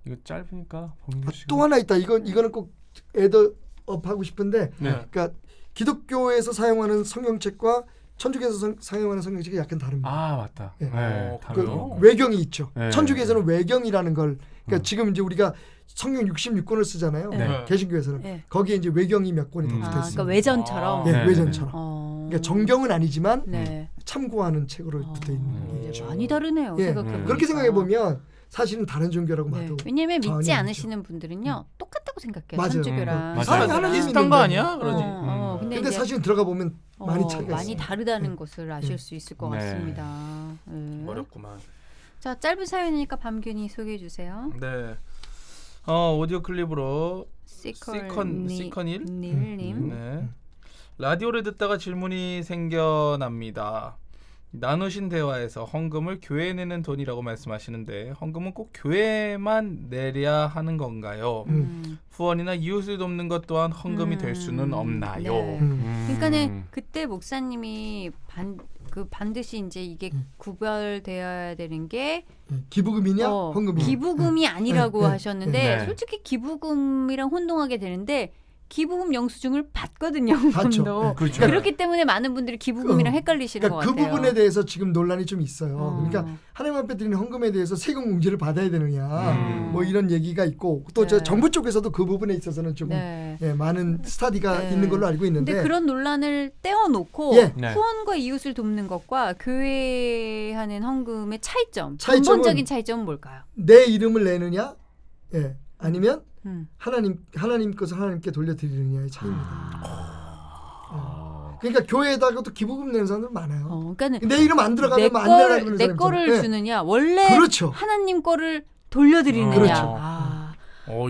이거 짧으니까 범규 씨가 또 하나 있다. 이거는 꼭 애드업 하고 싶은데, 네. 그러니까 기독교에서 사용하는 성경책과 천주교에서 사용하는 성경책이 약간 다릅니다. 아 맞다. 예. 네. 그 다르죠. 외경이 있죠. 네. 천주교에서는 외경이라는 걸, 그러니까 지금 이제 우리가 성경 66권을 쓰잖아요. 네. 개신교에서는 네. 거기에 이제 외경이 몇 권이 더 붙어 그러니까 있습니다. 외전처럼. 예, 네. 외전처럼. 그러니까 정경은 아니지만 네. 참고하는 책으로 붙어 있는 이게 거죠. 많이 다르네요. 예, 생각해보니까. 그렇게 생각해 보면 사실은 다른 종교라고 네. 봐도 왜냐하면 믿지 전혀 않으시는 분들은요 똑같다고 생각해요. 맞아요. 천주교랑 맞아요. 천주교랑. 비슷한 거 아니야? 그러지. 근데, 근데 이제 사실 들어가 보면 많이 차이가 많이 있어요. 다르다는 네. 것을 아실 수 있을 것 네. 같습니다. 네. 어렵구만. 자 짧은 사연이니까 밤균이 소개해 주세요. 네. 오디오 클립으로 시컨일? 닐님. 네. 라디오를 듣다가 질문이 생겨납니다. 나누신 대화에서 헌금을 교회에 내는 돈이라고 말씀하시는데 헌금은 꼭 교회만 내야 하는 건가요? 후원이나 이웃을 돕는 것 또한 헌금이 될 수는 없나요? 네. 음. 그러니까는 그때 목사님이 반드시 이제 이게 음. 구별되어야 되는 게 기부금이냐 헌금이냐. 기부금이 아니라고 네, 네, 하셨는데 네. 솔직히 기부금이랑 혼동하게 되는데 기부금 영수증을 받거든요. 받죠. 헌금도. 네. 그렇죠. 그렇기 때문에 많은 분들이 기부금이랑 헷갈리시는 그러니까 것 그 같아요. 부분에 대해서 지금 논란이 좀 있어요. 그러니까 어. 하나님 앞에 드리는 헌금에 대해서 세금 공제를 받아야 되느냐 음. 뭐 이런 얘기가 있고 또 저 네. 정부 쪽에서도 그 부분에 있어서는 조금 네. 많은 스타디가 네. 있는 걸로 알고 있는데 근데 그런 논란을 떼어놓고 예. 네. 후원과 이웃을 돕는 것과 교회 하는 헌금의 차이점, 차이점은 근본적인 차이점은 뭘까요? 내 이름을 내느냐 아니면 음. 하나님 것을 하나님께 돌려드리느냐의 차이입니다. 아. 그러니까 교회에다가도 기부금 내는 사람들 많아요. 그러니까는 내 이름 안 들어가면 안 내라 그러는 내 사람 거를 있잖아요. 주느냐, 원래 그렇죠. 하나님 거를 돌려드리느냐. 그렇죠.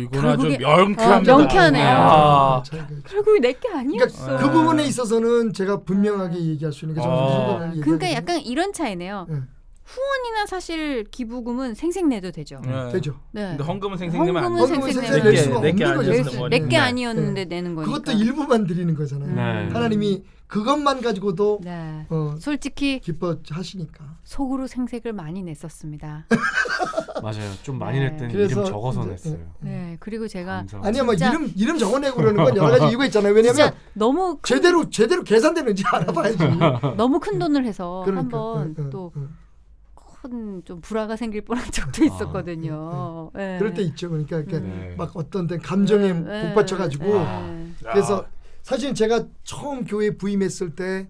이건 아주 결국에- 명쾌합니다. 명쾌하네요. 아. 차이가 있죠. 결국 내게 아니었어. 그러니까 그 부분에 있어서는 제가 분명하게 얘기할 수 있는 게 저는 그 정도는 그러니까 얘기하거든요. 약간 이런 차이네요. 네. 후원이나 사실 기부금은 생생내도 되죠. 네. 되죠. 네. 근데 헌금은 생생내면 안 헌금은 돼. 헌금은 생생내면 낼 수가 내게 없는 거죠. 아니었어. 내게 네. 아니었는데 내는 거니까. 그것도 일부만 드리는 거잖아요. 네. 하나님이 그것만 가지고도 네. 어, 솔직히 기뻐하시니까. 속으로 생색을 많이 냈었습니다. 맞아요. 좀 많이 네. 냈더니 그래서 이름 적어서 이제, 냈어요. 네. 그리고 제가 감사합니다. 아니야 뭐 진짜- 이름 적어내고 그러는 건 여러 가지 이유가 있잖아요. 왜냐면 진짜 너무 제대로 계산되는지 알아봐야지. 너무 큰 돈을 해서 그러니까, 한번 또 큰 좀 불화가 생길 뻔한 적도 있었거든요. 네. 그럴 때 있죠. 그러니까 이렇게 네. 막 어떤 때 감정에 네. 복받쳐가지고 네. 그래서 사실 제가 처음 교회 부임했을 때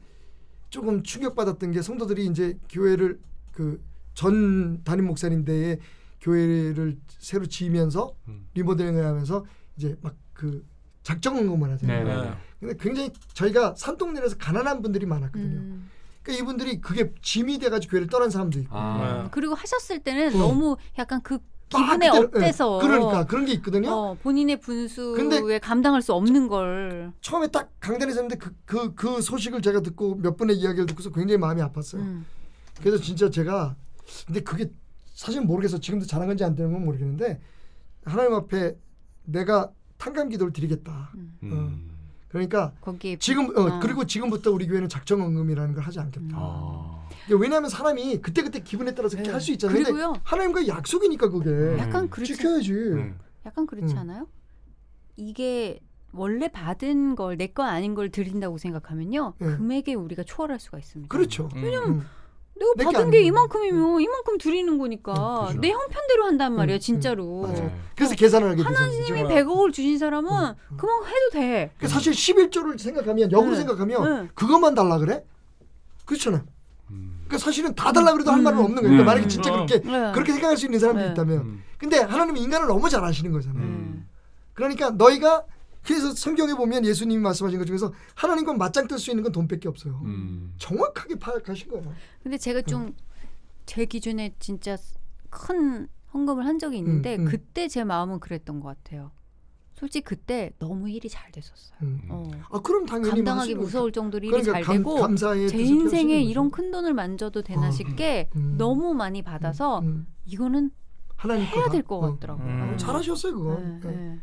조금 충격받았던 게 성도들이 이제 교회를 그 전 담임 목사님대에 교회를 새로 지으면서 리모델링을 하면서 이제 막 그 작정 헌금을 하잖아요. 네네. 근데 굉장히 저희가 산동네에서 가난한 분들이 많았거든요. 그러니까 이분들이 그게 짐이 돼가지고 교회를 떠난 사람도 있고. 아. 그리고 하셨을 때는 너무 약간 그 기분에 막 그때는- 업돼서 그러니까 그런 게 있거든요. 본인의 분수에 근데- 감당할 수 없는 걸. 처음에 딱 강단에 섰는데 그 소식을 제가 듣고 몇 번의 이야기를 듣고서 굉장히 마음이 아팠어요. 그래서 진짜 제가 근데 그게 사실 모르겠어. 지금도 잘한 건지 안 되는 건 모르겠는데 하나님 앞에 내가 탄감기도를 드리겠다. 그러니까 거기에 지금 그리고 지금부터 우리 교회는 작정헌금이라는 걸 하지 않겠다. 아. 왜냐하면 사람이 그때 기분에 따라서 그렇게 할 수 있잖아요. 근데 그리고요. 하나님과 약속이니까 그게 약간 그렇지. 지켜야지. 약간 그렇지 않아요? 이게 원래 받은 걸 내 거 아닌 걸 드린다고 생각하면요. 네. 금액에 우리가 초월할 수가 있습니다. 그렇죠. 왜냐면 내가 내게 받은 아닌 게 거야. 이만큼이면 이만큼 드리는 거니까 그죠. 내 형편대로 한단 말이야 진짜로. 맞아. 네. 그래서 계산을 하게 되죠. 하나님이 100억을 주신 사람은 그만 해도 돼. 그러니까 사실 11조를 생각하면 역으로 네. 생각하면 네. 그것만 달라 그래? 그렇잖아. 음. 그러니까 사실은 다 달라 그래도 할 말은 없는 거예요. 그러니까 만약에 진짜 음. 그렇게 생각할 수 있는 사람들이 네. 있다면. 근데 하나님은 인간을 너무 잘 아시는 거잖아요. 음. 그러니까 너희가 그래서 성경에 보면 예수님이 말씀하신 것 중에서 하나님과 맞짱 뜰 수 있는 건 돈밖에 없어요. 정확하게 파악하신 거예요. 근데 제가 좀 제 기준에 진짜 큰 헌금을 한 적이 있는데 그때 제 마음은 그랬던 것 같아요. 솔직히 그때 너무 일이 잘 됐었어요. 아 그럼 당연히 감당하기 하시는 무서울 정도로 일이 그러니까 잘 감- 되고 감사의 제 뜻을 인생에 펴시는 이런 거죠. 큰 돈을 만져도 되나 싶게 너무 많이 받아서 이거는 하나님 해야 거다. 될 것 같더라고요. 잘하셨어요 그거. 네, 네. 네.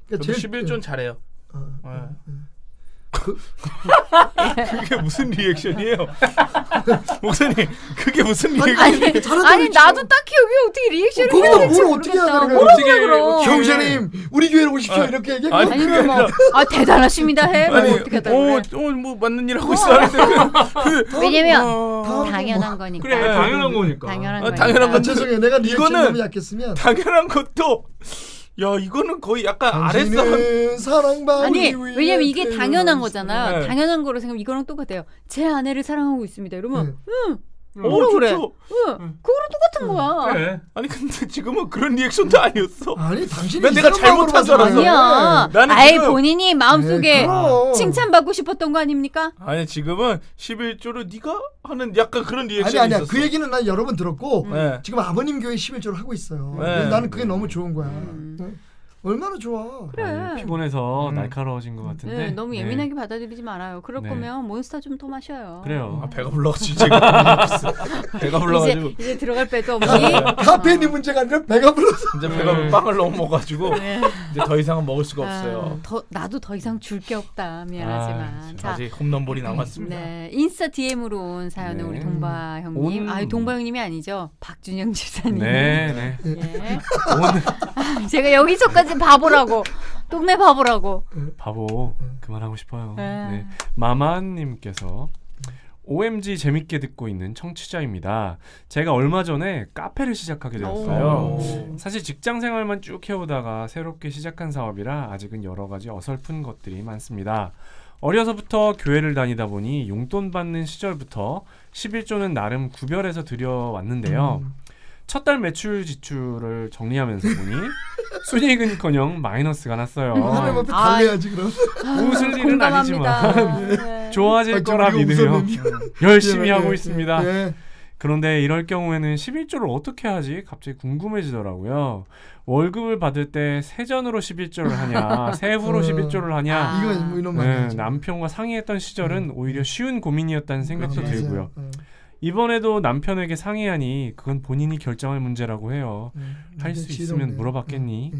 그러니까 저도 11조는 잘해요. 어. 그게 무슨 리액션이에요? 목사님 그게 무슨 아니, 리액션이에요? 잘한다고 아니 했죠. 나도 딱히 여기 어떻게 리액션을 거기다 해야 될지 뭘 어떻게 해야 모르겠다. 되는 거야? 뭐라고 어떻게 그럼? 경제님 우리 교회로 오십시오 이렇게 얘기해. 아니, 아니면 뭐 대단하십니다 해. 뭐 어떻게 하다 그래. 뭐 맞는 일 하고 있어 하는데 왜냐면 다음 당연한 거니까. 그래 당연한 거니까. 당연한 아, 거니까. 당연한 아, 건데. 죄송해요. 내가 리액션 이거는 너무 약했으면. 당연한 것도 야 이거는 거의 약간 아랫선 당신은 사랑받기 아니 위해 왜냐면 이게 태어난 당연한 거잖아요. 네. 당연한 거로 생각하면 이거랑 똑같아요. 제 아내를 사랑하고 있습니다. 이러면 뭐라 그래? 좋죠. 그거랑 똑같은 거야. 그래. 아니 근데 지금은 그런 리액션도 아니었어. 아니 당신이 난 내가 이상한 마음으로 잘못한 줄 알았어. 봤잖아요. 아니야. 나는 아예 지금- 본인이 마음속에 그럼. 칭찬받고 싶었던 거 아닙니까? 아니 지금은 11조를 네가 하는 약간 그런 리액션이 아니야 있었어. 그 얘기는 난 여러 번 들었고 네. 지금 아버님 교회 11조를 하고 있어요. 네. 나는 그게 너무 좋은 거야. 네. 얼마나 좋아. 그래. 아니, 피곤해서 날카로워진 것 같은데. 네, 너무 네. 예민하게 받아들이지 말아요. 그럴 네. 거면 몬스터 좀 더 마셔요. 그래요. 아, 배가 불러가지고 지금 배가 불러가지고 이제 들어갈 배도 없니? 카페인이 문제가 아니라 배가 불러서. 이제 배가 빵을 너무 먹어가지고 네. 이제 더 이상은 먹을 수가 없어요. 나도 더 이상 줄 게 없다. 미안하지만. 자, 아직 홈런볼이 남았습니다. 네, 인스타 DM으로 온 사연은 네. 우리 동바 형님. 동바 형님이 아니죠. 박준영 집사님. 네, 네. 예. 오늘 제가 여기서까지 바보라고. 동네 바보라고. 바보 그만하고 싶어요. 네. 네. 마마님께서 OMG 재밌게 듣고 있는 청취자입니다. 제가 얼마 전에 카페를 시작하게 되었어요. 오. 사실 직장 생활만 쭉 해오다가 새롭게 시작한 사업이라 아직은 여러 가지 어설픈 것들이 많습니다. 어려서부터 교회를 다니다 보니 용돈 받는 시절부터 11조는 나름 구별해서 들여왔는데요. 첫 달 매출 지출을 정리하면서 보니 순이익은커녕 마이너스가 났어요. 하나님 앞에 달래야지 그럼. 웃을 일은 공감합니다. 아니지만 네. 좋아질 거라 우리가 믿으며 웃었는데. 열심히 예, 하고 예, 있습니다. 예. 그런데 이럴 경우에는 11조를 어떻게 하지? 갑자기 궁금해지더라고요. 월급을 받을 때 세전으로 11조를 하냐, 세후로 11조를 하냐. 이거 뭐 이런 네, 말이죠. 남편과 상의했던 시절은 오히려 쉬운 고민이었다는 생각도 맞아요. 들고요. 예. 이번에도 남편에게 상의하니 그건 본인이 결정할 문제라고 해요. 할 수 있으면 물어봤겠니?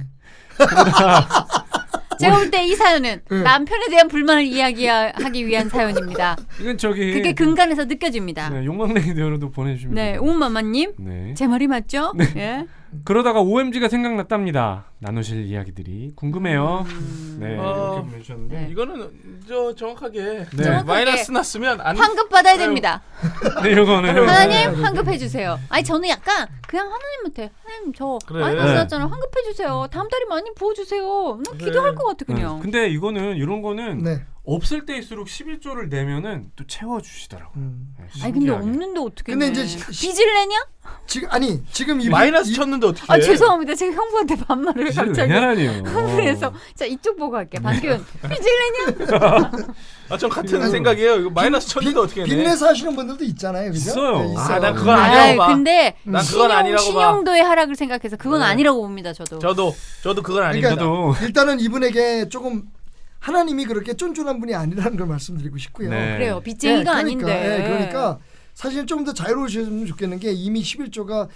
제가 볼 때 이 사연은 네. 남편에 대한 불만을 이야기하기 위한 사연입니다. 이건 저기 그게 근간에서 느껴집니다. 네, 용광레이디어로도 보내주시면 네, 돼요. 오마마님. 네. 제 말이 맞죠? 예. 그러다가 OMG가 생각났답니다. 나누실 이야기들이 궁금해요. 네, 어, 이렇게 보내주셨는데 네. 이거는 저 정확하게 네. 정확하게 마이너스 났으면 안 환급 받아야 됩니다. 네, 이거는 하나님 환급해 주세요. 아니 저는 약간 그냥 하나님한테 하나님 저 그래. 마이너스 네. 났잖아요. 환급해 주세요. 다음 달에 많이 부어 주세요. 나 그래. 기도할 것 같아 그냥. 근데 이거는 이런 거는 네. 없을 때일수록 11조를 내면은 또 채워주시더라고요. 네, 아니 근데 신기하게. 없는데 어떻게? 근데 내? 이제 빚을 내냐? 지금 이 마이너스 쳤는데 어떻게? 아 죄송합니다. 제가 형부한테 반말을 빚을 갑자기. 내냐라니요. 그래서 자 이쪽 보고 할게. 반기현 빚을 내냐? 전 같은 생각이에요. 이거 마이너스 쳤는데 어떻게 내? 빚내서 하시는 분들도 있잖아요, 그죠? 있어요. 네, 있어요. 아, 난 그건 아니라고 봐. 근데 난 그건 아니라고 봐. 신용도의 하락을 생각해서 그건 네. 아니라고 봅니다. 저도. 저도 그건 아닙니다. 그러니까 저도 일단은 이분에게 조금 하나님이 그렇게 쫀쫀한 분이 아니라는 걸 말씀드리고 싶고요. 네. 그래요. 빚쟁이가 그러니까, 아닌데. 그러니까 사실 좀 더 자유로우셨으면 좋겠는 게 이미 11조가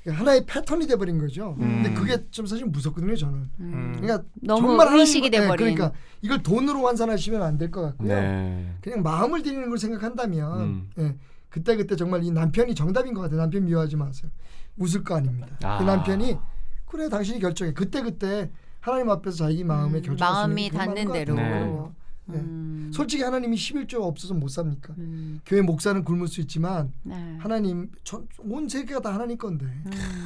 하나의 패턴이 돼버린 거죠. 근데 그게 좀 사실 무섭거든요, 저는. 그러니까 너무 정말 의식이 하나님, 돼버린. 그러니까 이걸 돈으로 환산하시면 안 될 것 같고요. 네. 그냥 마음을 드리는 걸 생각한다면 그때 정말 이 남편이 정답인 것 같아요. 남편 미워하지 마세요. 웃을 거 아닙니다. 아. 그 남편이 그래 당신이 결정해. 그때 하나님 앞에서 자기 마음에 결정할 수 있는 마음이 그런 닿는 마음인 것 대로. 같아요. 솔직히 하나님이 11조 없어서 못 삽니까? 교회 목사는 굶을 수 있지만 네. 하나님 온 세계가 다 하나님 건데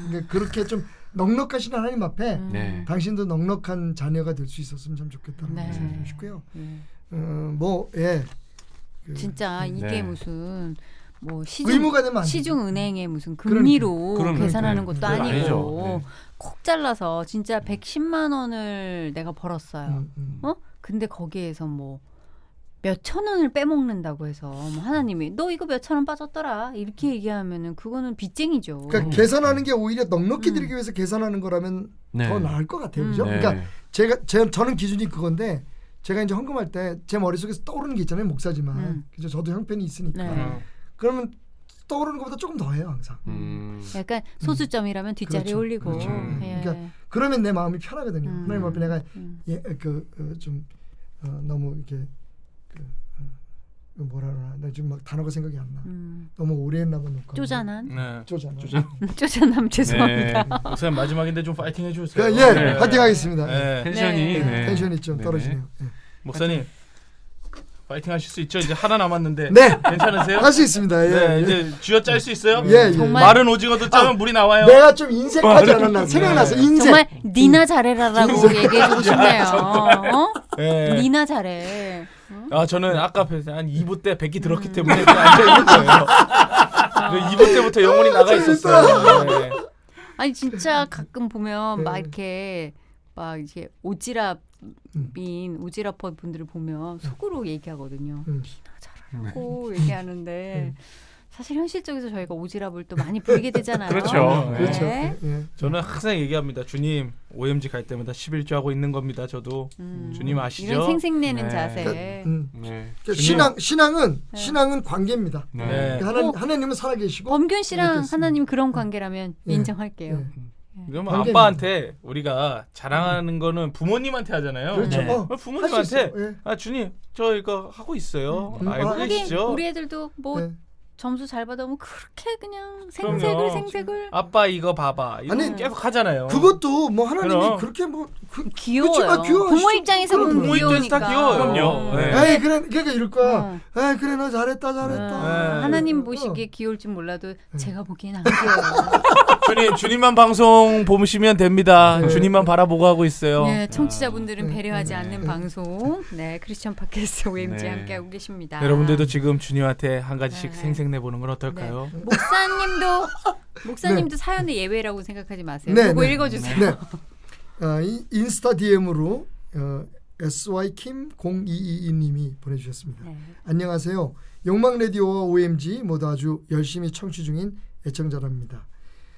그러니까 그렇게 좀 넉넉하신 하나님 앞에 네. 당신도 넉넉한 자녀가 될 수 있었으면 참 좋겠다는 네. 말씀 드리고 싶고요. 진짜 이게 네. 무슨 뭐 의무가 되면 안 되죠. 시중은행에 무슨 금리로 그러니까. 계산하는 그러니까. 것도 그건 아니고 아니죠. 네. 콕 잘라서 진짜 110만 원을 내가 벌었어요. 어? 근데 거기에서 뭐 몇천 원을 빼먹는다고 해서 뭐 하나님이 너 이거 몇천 원 빠졌더라 이렇게 얘기하면은 그거는 빚쟁이죠. 그러니까 계산하는 게 오히려 넉넉히 드리기 위해서 계산하는 거라면 네. 더 나을 것 같아요, 그죠? 네. 그러니까 저는 기준이 그건데 제가 이제 헌금할 때 제 머릿속에서 떠오르는 게 있잖아요, 목사지만 그죠? 저도 형편이 있으니까 네. 그러면 떠오르는 것보다 조금 더 해요, 항상. 약간 소수점이라면 뒷자리에 그렇죠. 올리고. 그렇죠. 예. 그러니까 그러면 내 마음이 편하거든요. 하나님 앞에 내가 너무 이렇게 뭐라 그러나 나 지금 막 단어가 생각이 안 나. 너무 오래 했나 봐 놓고. 쪼잔한. 네. 쪼잔함 죄송합니다. 네. 목사님 마지막인데 좀 파이팅 해주세요. 그러니까 예, 네. 파이팅하겠습니다. 네. 텐션이 네. 네. 텐션이 좀 네네. 떨어지네요. 예. 목사님 파이팅 하실 수 있죠? 이제 하나 남았는데 네, 괜찮으세요? 할 수 있습니다. 예, 네, 예. 이제 쥐어 짤 수 있어요? 예, 예. 정말 마른 오징어도 짜면 물이 나와요. 내가 좀 인색하지 않았나 생각났어. 인색. 정말 니나 잘해라라고 얘기해주고 싶네요. 어? 네. 니나 잘해. 아 저는 아까 한 2부 때 백기 들었기 때문에 그냥 앉아 있는 거예요. 2부 때부터 영혼이 나가 있었어요. 네. 아니 진짜 가끔 보면 네. 막 이렇게 막 이제 오지랖 분들을 보면 속으로 얘기하거든요. 니나 잘하라고 얘기하는데 사실 현실적에서 저희가 오지랖을 또 많이 부리게 되잖아요. 그렇죠. 네. 그렇죠. 예. 저는 항상 얘기합니다. 주님 OMG 갈 때마다 11조 하고 있는 겁니다. 저도 주님 아시죠? 이런 생색내는 네. 자세. 네. 그러니까 신앙은 관계입니다. 네. 그러니까 하나님은 살아계시고 범균 씨랑 그렇겠습니다. 하나님 그런 관계라면 예. 인정할게요. 예. 그러면 관계입니다. 아빠한테 우리가 자랑하는 거는 부모님한테 하잖아요. 그렇죠. 네. 할 수 부모님한테 있어. 예. 아 주님 저 이거 하고 있어요. 알고 하긴 계시죠? 우리 애들도 뭐 네. 점수 잘 받아오면 그렇게 그냥 그럼요. 생색을 아빠 이거 봐봐. 이거 아니, 계속 하잖아요. 그것도 뭐 하나님이 그럼. 그렇게 뭐 귀여워요. 귀여워하시죠. 부모 입장에서 그럼 보면 부모 입장에서 다 귀여우니까. 귀여워요. 네. 에이 그래 그러니까 이럴 거야. 어. 에이 그래 너 잘했다. 하나님 어. 보시기에 귀여울지 몰라도 제가 보기엔 안 귀여워요. 주님만 방송 보시면 됩니다. 네. 주님만 바라보고 하고 있어요. 네, 청취자분들은 네. 배려하지 않는 방송. 네, 크리스천 팟캐스트 OMG 네. 함께하고 계십니다. 여러분들도 지금 주님한테 한 가지씩 네. 생색내 보는 건 어떨까요? 목사님도 사연의 예외라고 생각하지 마세요. 네, 이거 네. 읽어주세요. 네. 인스타 DM으로 SYKIM0222님이 보내주셨습니다. 네. 안녕하세요. 욕망 라디오와 OMG 모두 아주 열심히 청취 중인 애청자랍니다.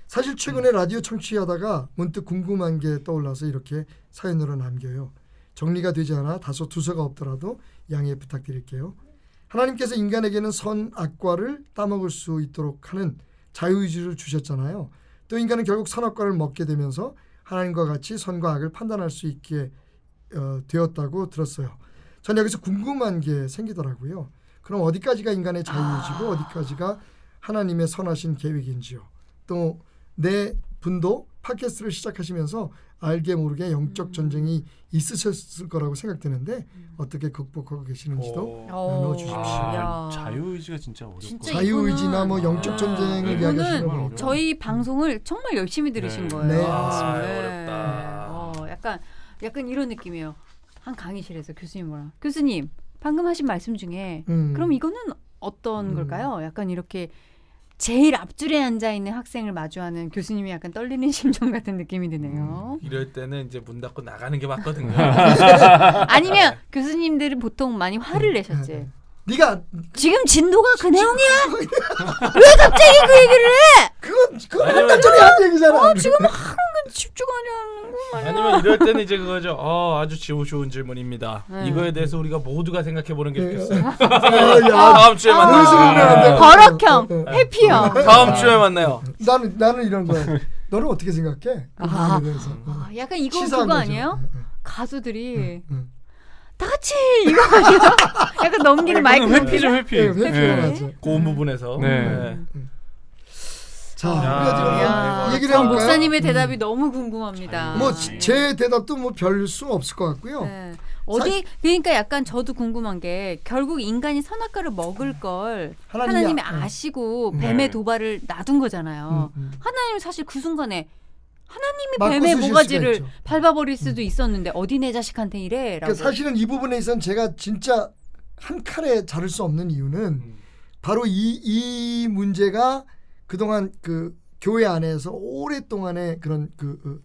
사실 최근에 라디오 청취하다가 문득 궁금한 게 떠올라서 이렇게 사연으로 남겨요. 정리가 되지 않아 다소 두서가 없더라도 양해 부탁드릴게요. 하나님께서 인간에게는 선, 악과를 따먹을 수 있도록 하는 자유의지를 주셨잖아요. 또 인간은 결국 선악과를 먹게 되면서 하나님과 같이 선과 악을 판단할 수 있게 되었다고 들었어요. 전 여기서 궁금한 게 생기더라고요. 그럼 어디까지가 인간의 자유의지고 어디까지가 하나님의 선하신 계획인지요. 또 내 분도 팟캐스트를 시작하시면서 알게 모르게 영적 전쟁이 있으셨을 거라고 생각되는데 어떻게 극복하고 계시는지도 나눠주십시오. 야. 자유의지가 진짜 어렵고. 진짜 자유의지나 뭐 이거는- 영적 전쟁을 네. 이야기하시는 이거는 거예요. 저희 방송을 정말 열심히 들으신 네. 거예요. 네. 어렵다. 약간 이런 느낌이에요. 한 강의실에서 교수님 뭐라 교수님 방금 하신 말씀 중에 음. 그럼 이거는 어떤 걸까요? 약간 이렇게 제일 앞줄에 앉아 있는 학생을 마주하는 교수님이 약간 떨리는 심정 같은 느낌이 드네요. 이럴 때는 이제 문 닫고 나가는 게 맞거든요. 아니면 교수님들은 보통 많이 화를 내셨지. 네가 지금 진도가 그 내용이야? 왜 갑자기 그 얘기를 해? 그건 한달 전에 한 얘기잖아. 지금 집중하려는 거 말이야. 아니면 이럴 때는 이제 그거죠. 아주 좋은 질문입니다. 네. 이거에 대해서 우리가 모두가 생각해 보는 게 좋겠어요. 야, 다음 주에 만나요. 버럭형, 회피형. 다음 주에 만나요. 나는 이런 거야. 너는 어떻게 생각해? 그 부분에 대해서. 약간 이거 시사한 그거 거죠. 아니에요? 가수들이 응. 다 같이 이거 아니야? 약간 넘기는 마이크 회피죠, 회피. 네, 회피가 네. 맞죠. 고음 부분에서. 네. 자, 야. 우리가 지금 야, 얘기를 저 해볼까요? 목사님의 대답이 너무 궁금합니다. 뭐 제 대답도 뭐 별 수 없을 것 같고요. 네. 그러니까 약간 저도 궁금한 게 결국 인간이 선악과를 먹을 걸 하나님이 아시고 뱀의 도발을 놔둔 거잖아요. 하나님은 사실 그 순간에 하나님이 뱀의 모가지를 밟아버릴 수도 있었는데 어디 내 자식한테 이래라고. 그러니까 사실은 이 부분에 있어서는 제가 진짜 한 칼에 자를 수 없는 이유는 바로 이 문제가 그동안 그 교회 안에서 오랫동안의 그런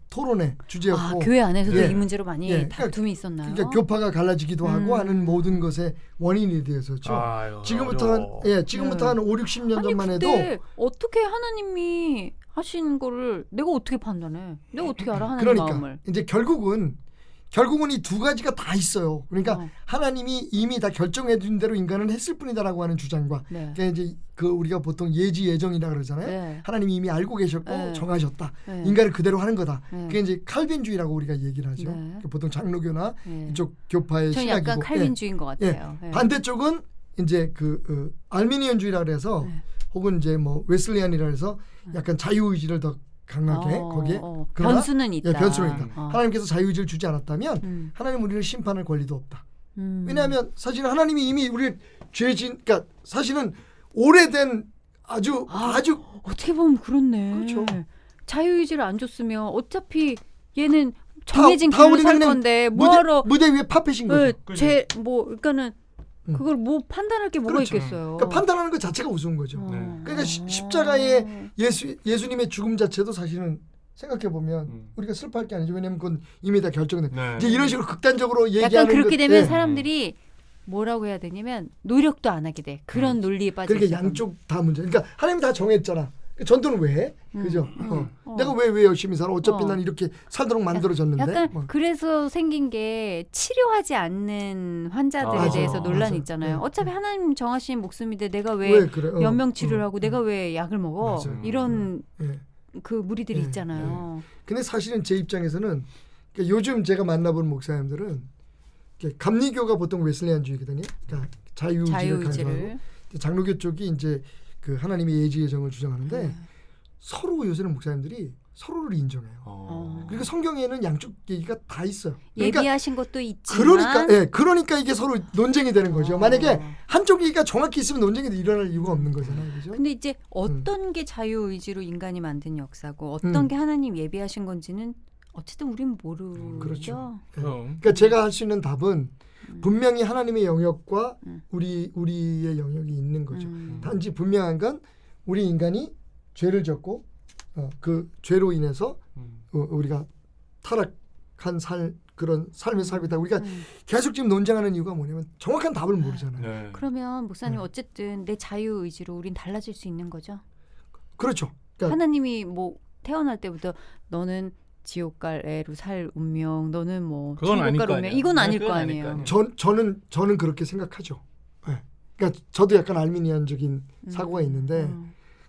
토론의 주제였고 교회 안에서도 이 문제로 많이 다툼이 있었나요? 그러니까 교파가 갈라지기도 하고 하는 모든 것의 원인이 되었었죠. 지금부터 한 5, 60년 전만 해도 어떻게 하나님이 하신 거를 내가 어떻게 판단해? 내가 어떻게 알아 하나님 그러니까 마음을? 이제 결국은 이 두 가지가 다 있어요. 그러니까 하나님이 이미 다 결정해 준 대로 인간은 했을 뿐이다라고 하는 주장과 그러니까 이제 우리가 보통 예지 예정이라 그러잖아요. 하나님이 이미 알고 계셨고 정하셨다. 인간을 그대로 하는 거다. 그게 이제 칼빈주의라고 우리가 얘기를 하죠. 보통 장로교나 이쪽 교파의 전 신학이고. 약간 칼빈주의인 것 같아요. 반대쪽은 이제 알미니언주의라 그래서 혹은 이제 뭐 웨슬리안이라 해서 약간 자유의지를 더 강하게 거기에 변수는 있다. 변수는 있다. 하나님께서 자유의지를 주지 않았다면 하나님 우리를 심판할 권리도 없다. 왜냐하면 사실은 하나님이 이미 우리를 그러니까 사실은 오래된 아주 어떻게 보면 그렇네. 그렇죠. 자유의지를 안 줬으면 어차피 얘는 정해진 길로 살 건데 뭐하러 무대 위에 파펫인 거죠. 그러니까는 그걸 뭐 판단할 게 뭐가 그렇죠. 있겠어요. 그러니까 판단하는 것 자체가 우스운 거죠. 그러니까 십자가의 예수님의 죽음 자체도 사실은 생각해 보면 우리가 슬퍼할 게 아니죠. 왜냐하면 그건 이미 다 결정된. 이제 이런 식으로 극단적으로 얘기하는 약간 그렇게 되면 것, 사람들이 뭐라고 해야 되냐면 노력도 안 하게 돼. 그런 논리에 빠져. 그러니까 양쪽 다 문제. 그러니까 하나님이 다 정했잖아. 전도는 왜 해? 그죠? 내가 왜 열심히 살아? 어차피 난 이렇게 살도록 만들어졌는데. 약간 그래서 생긴 게 치료하지 않는 환자들에 대해서 논란이 있잖아요. 어차피 하나님 정하신 목숨인데 내가 왜 연명 치료를 하고 내가 왜 약을 먹어? 이런 그 무리들이 있잖아요. 근데 사실은 제 입장에서는 그러니까 요즘 제가 만나본 목사님들은 감리교가 보통 웨슬리안주의거든요. 그러니까 자유의지를 강조하고 장로교 쪽이 이제 그 하나님의 예지 예정을 주장하는데 서로 요새는 목사님들이 서로를 인정해요. 그리고 성경에는 양쪽 얘기가 다 있어요. 그러니까 예비하신 것도 있지만 그러니까 이게 서로 논쟁이 되는 거죠. 만약에 한쪽 얘기가 정확히 있으면 논쟁이 일어날 이유가 없는 거잖아요. 그죠? 근데 이제 어떤 게 자유의지로 인간이 만든 역사고 어떤 게 하나님 예비하신 건지는 어쨌든 우리는 모르죠. 그렇죠. 그러니까 제가 할 수 있는 답은 분명히 하나님의 영역과 우리의 영역이 있는 거죠. 단지 분명한 건 우리 인간이 죄를 졌고 그 죄로 인해서 우리가 타락한 그런 삶을 살고 있다. 우리가 계속 지금 논쟁하는 이유가 뭐냐면 정확한 답을 모르잖아요. 그러면 목사님 어쨌든 내 자유의지로 우린 달라질 수 있는 거죠? 그렇죠. 그러니까 하나님이 뭐 태어날 때부터 너는 지옥 갈 애로 살 운명, 너는 뭐 천국 갈 운명, 이건 아닐 거 아니에요. 저는 그렇게 생각하죠. 네. 그러니까 저도 약간 알미니안적인 사고가 있는데,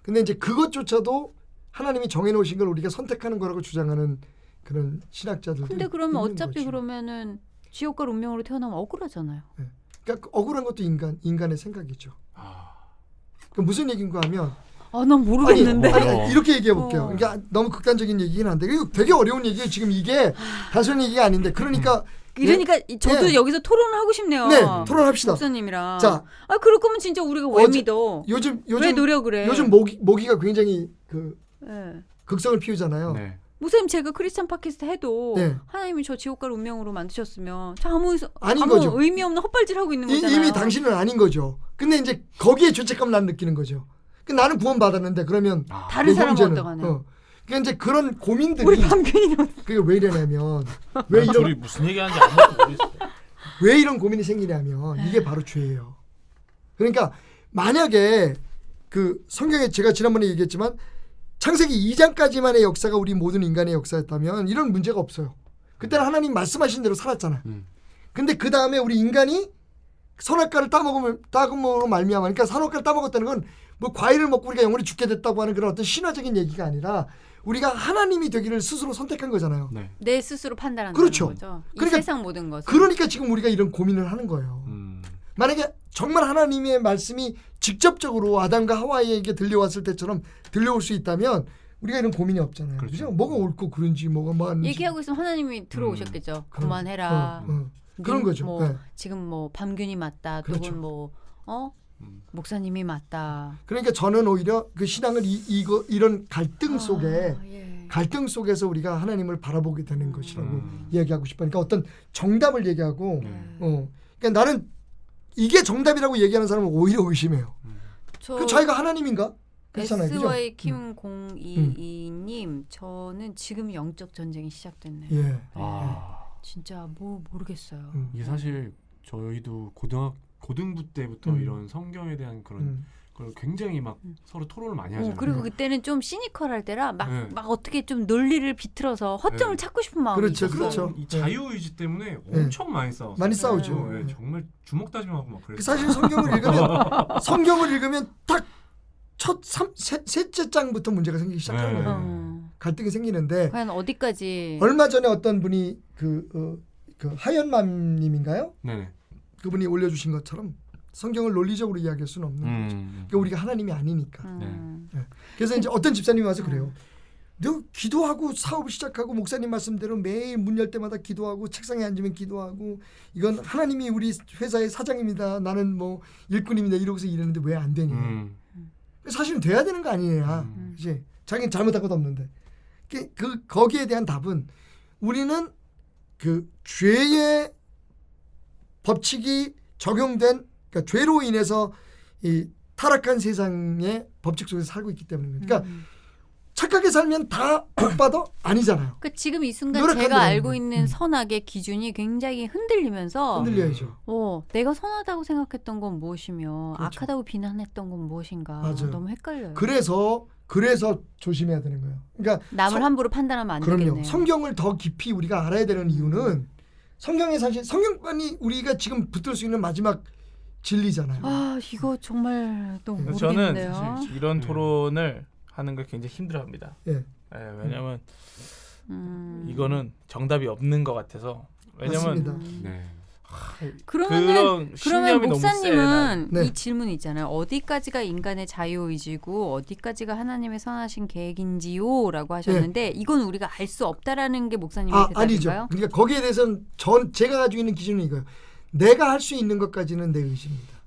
근데 이제 그것조차도 하나님이 정해놓으신 걸 우리가 선택하는 거라고 주장하는 그런 신학자들도. 근데 그러면 있는 어차피 거죠. 그러면은 지옥 갈 운명으로 태어나면 억울하잖아요. 네. 그러니까 억울한 것도 인간의 생각이죠. 그러니까 무슨 얘기인가 하면. 난 모르겠는데. 아니, 이렇게 얘기해 볼게요. 그러니까 너무 극단적인 얘기는 안 돼. 이거 되게 어려운 얘기예요. 지금 이게 단순한 얘기가 아닌데. 그러니까 저도 여기서 토론을 하고 싶네요. 네, 토론합시다. 목사님이랑. 자, 그럴 거면 진짜 우리가 왜 믿어? 요즘 왜 노력을 해? 요즘 모기가 굉장히 극성을 피우잖아요. 네. 목사님 제가 크리스찬 팟캐스트 해도 하나님이 저 지옥 갈 운명으로 만드셨으면 저 아무 거죠. 의미 없는 헛발질 하고 있는 거잖아요. 이미 당신은 아닌 거죠. 근데 이제 거기에 죄책감을 난 느끼는 거죠. 나는 구원 받았는데 그러면 다른 사람은 어떡하냐. 그러니까 이제 그런 고민들이 우리 밤균이 그게 왜 이러냐면 왜 이런 둘이 무슨 얘기하는지 아무것도 모르겠어요. 왜 이런 고민이 생기냐면 이게 바로 죄예요. 그러니까 만약에 그 성경에 제가 지난번에 얘기했지만 창세기 2장까지만의 역사가 우리 모든 인간의 역사였다면 이런 문제가 없어요. 그때는 하나님 말씀하신 대로 살았잖아요. 근데 그 다음에 우리 인간이 선악과를 따먹음으로 말미암아, 그러니까 선악과를 따먹었다는 건 뭐 과일을 먹고 우리가 영원히 죽게 됐다고 하는 그런 어떤 신화적인 얘기가 아니라 우리가 하나님이 되기를 스스로 선택한 거잖아요. 네. 내 스스로 판단하는 그렇죠. 거죠. 이 그러니까, 세상 모든 것을. 그러니까 지금 우리가 이런 고민을 하는 거예요. 만약에 정말 하나님의 말씀이 직접적으로 아담과 하와이에게 들려왔을 때처럼 들려올 수 있다면 우리가 이런 고민이 없잖아요. 그렇죠? 뭐가 옳고 그른지 뭐가 뭐하는지 얘기하고 있으면 하나님이 들어오셨겠죠. 그만해라. 그런 거죠. 뭐 네. 지금 뭐 밤균이 맞다. 그렇죠. 또는 뭐 목사님이 맞다. 그러니까 저는 오히려 그 신앙을 이런 갈등 속에 예. 갈등 속에서 우리가 하나님을 바라보게 되는 것이라고 이야기하고 싶어요. 그러니까 어떤 정답을 얘기하고 그러니까 나는 이게 정답이라고 얘기하는 사람은 오히려 의심해요. 그 자기가 하나님인가? 그렇잖아요. 그죠? SY 킴022님 저는 지금 영적 전쟁이 시작됐네요. 예. 진짜 뭐 모르겠어요. 이게 사실 저희도 고등부 때부터 이런 성경에 대한 그런 걸 굉장히 막 서로 토론을 많이 하잖아요. 그리고 그때는 좀 시니컬할 때라 막 네. 어떻게 좀 논리를 비틀어서 허점을 네. 찾고 싶은 마음이 그렇죠, 있었어요. 그렇죠. 이 자유의지 때문에 엄청 많이 싸웠어요. 많이 싸우죠. 네, 정말 주먹다짐하고 막 그랬어요. 사실 성경을 읽으면 딱 셋째 장부터 문제가 생기기 시작하는 네. 거예요. 갈등이 생기는데 과연 어디까지 얼마 전에 어떤 분이 그 하연맘님인가요? 네네. 그분이 올려주신 것처럼 성경을 논리적으로 이야기할 수는 없는 거죠. 그러니까 우리가 하나님이 아니니까. 그래서 이제 어떤 집사님이 와서 그래요. 너 기도하고 사업을 시작하고 목사님 말씀대로 매일 문 열 때마다 기도하고 책상에 앉으면 기도하고 이건 하나님이 우리 회사의 사장입니다. 나는 뭐 일꾼입니다. 이러고서 일하는데 왜 안 되냐. 사실은 돼야 되는 거 아니냐. 이제 자기는 잘못한 것도 없는데. 거기에 대한 답은 우리는 그 죄의 법칙이 적용된 그러니까 죄로 인해서 이 타락한 세상의 법칙 속에서 살고 있기 때문입니다. 그러니까 착하게 살면 다 복받아? 아니잖아요. 그 지금 이 순간 노력하는 제가 알고 거예요. 있는 선악의 기준이 굉장히 흔들리면서 흔들려야죠. 내가 선하다고 생각했던 건 무엇이며 그렇죠. 악하다고 비난했던 건 무엇인가 맞아요. 너무 헷갈려요. 그래서 조심해야 되는 거예요. 그러니까 남을 함부로 판단하면 안 그럼요. 되겠네요. 성경을 더 깊이 우리가 알아야 되는 이유는 성경에 사실 성경만이 우리가 지금 붙들 수 있는 마지막 진리잖아요. 이거 정말 너무 저는 모르겠네요. 사실 이런 토론을 하는 걸 굉장히 힘들어합니다. 예. 왜냐하면 이거는 정답이 없는 것 같아서. 왜냐면 맞습니다. 네. 그러면 신념이 너무 세, 목사님은 네. 이 질문 있잖아요. 어디까지가 인간의 자유의지고 어디까지가 하나님의 선하신 계획인지요라고 하셨는데 이건 우리가 알 수 없다라는 게 목사님의 아니죠. 대답인가요? 그러니까 거기에 대해서는 제가 가지고 있는 기준은 이거예요. 내가 할 수 있는 것까지는 내 의지입니다.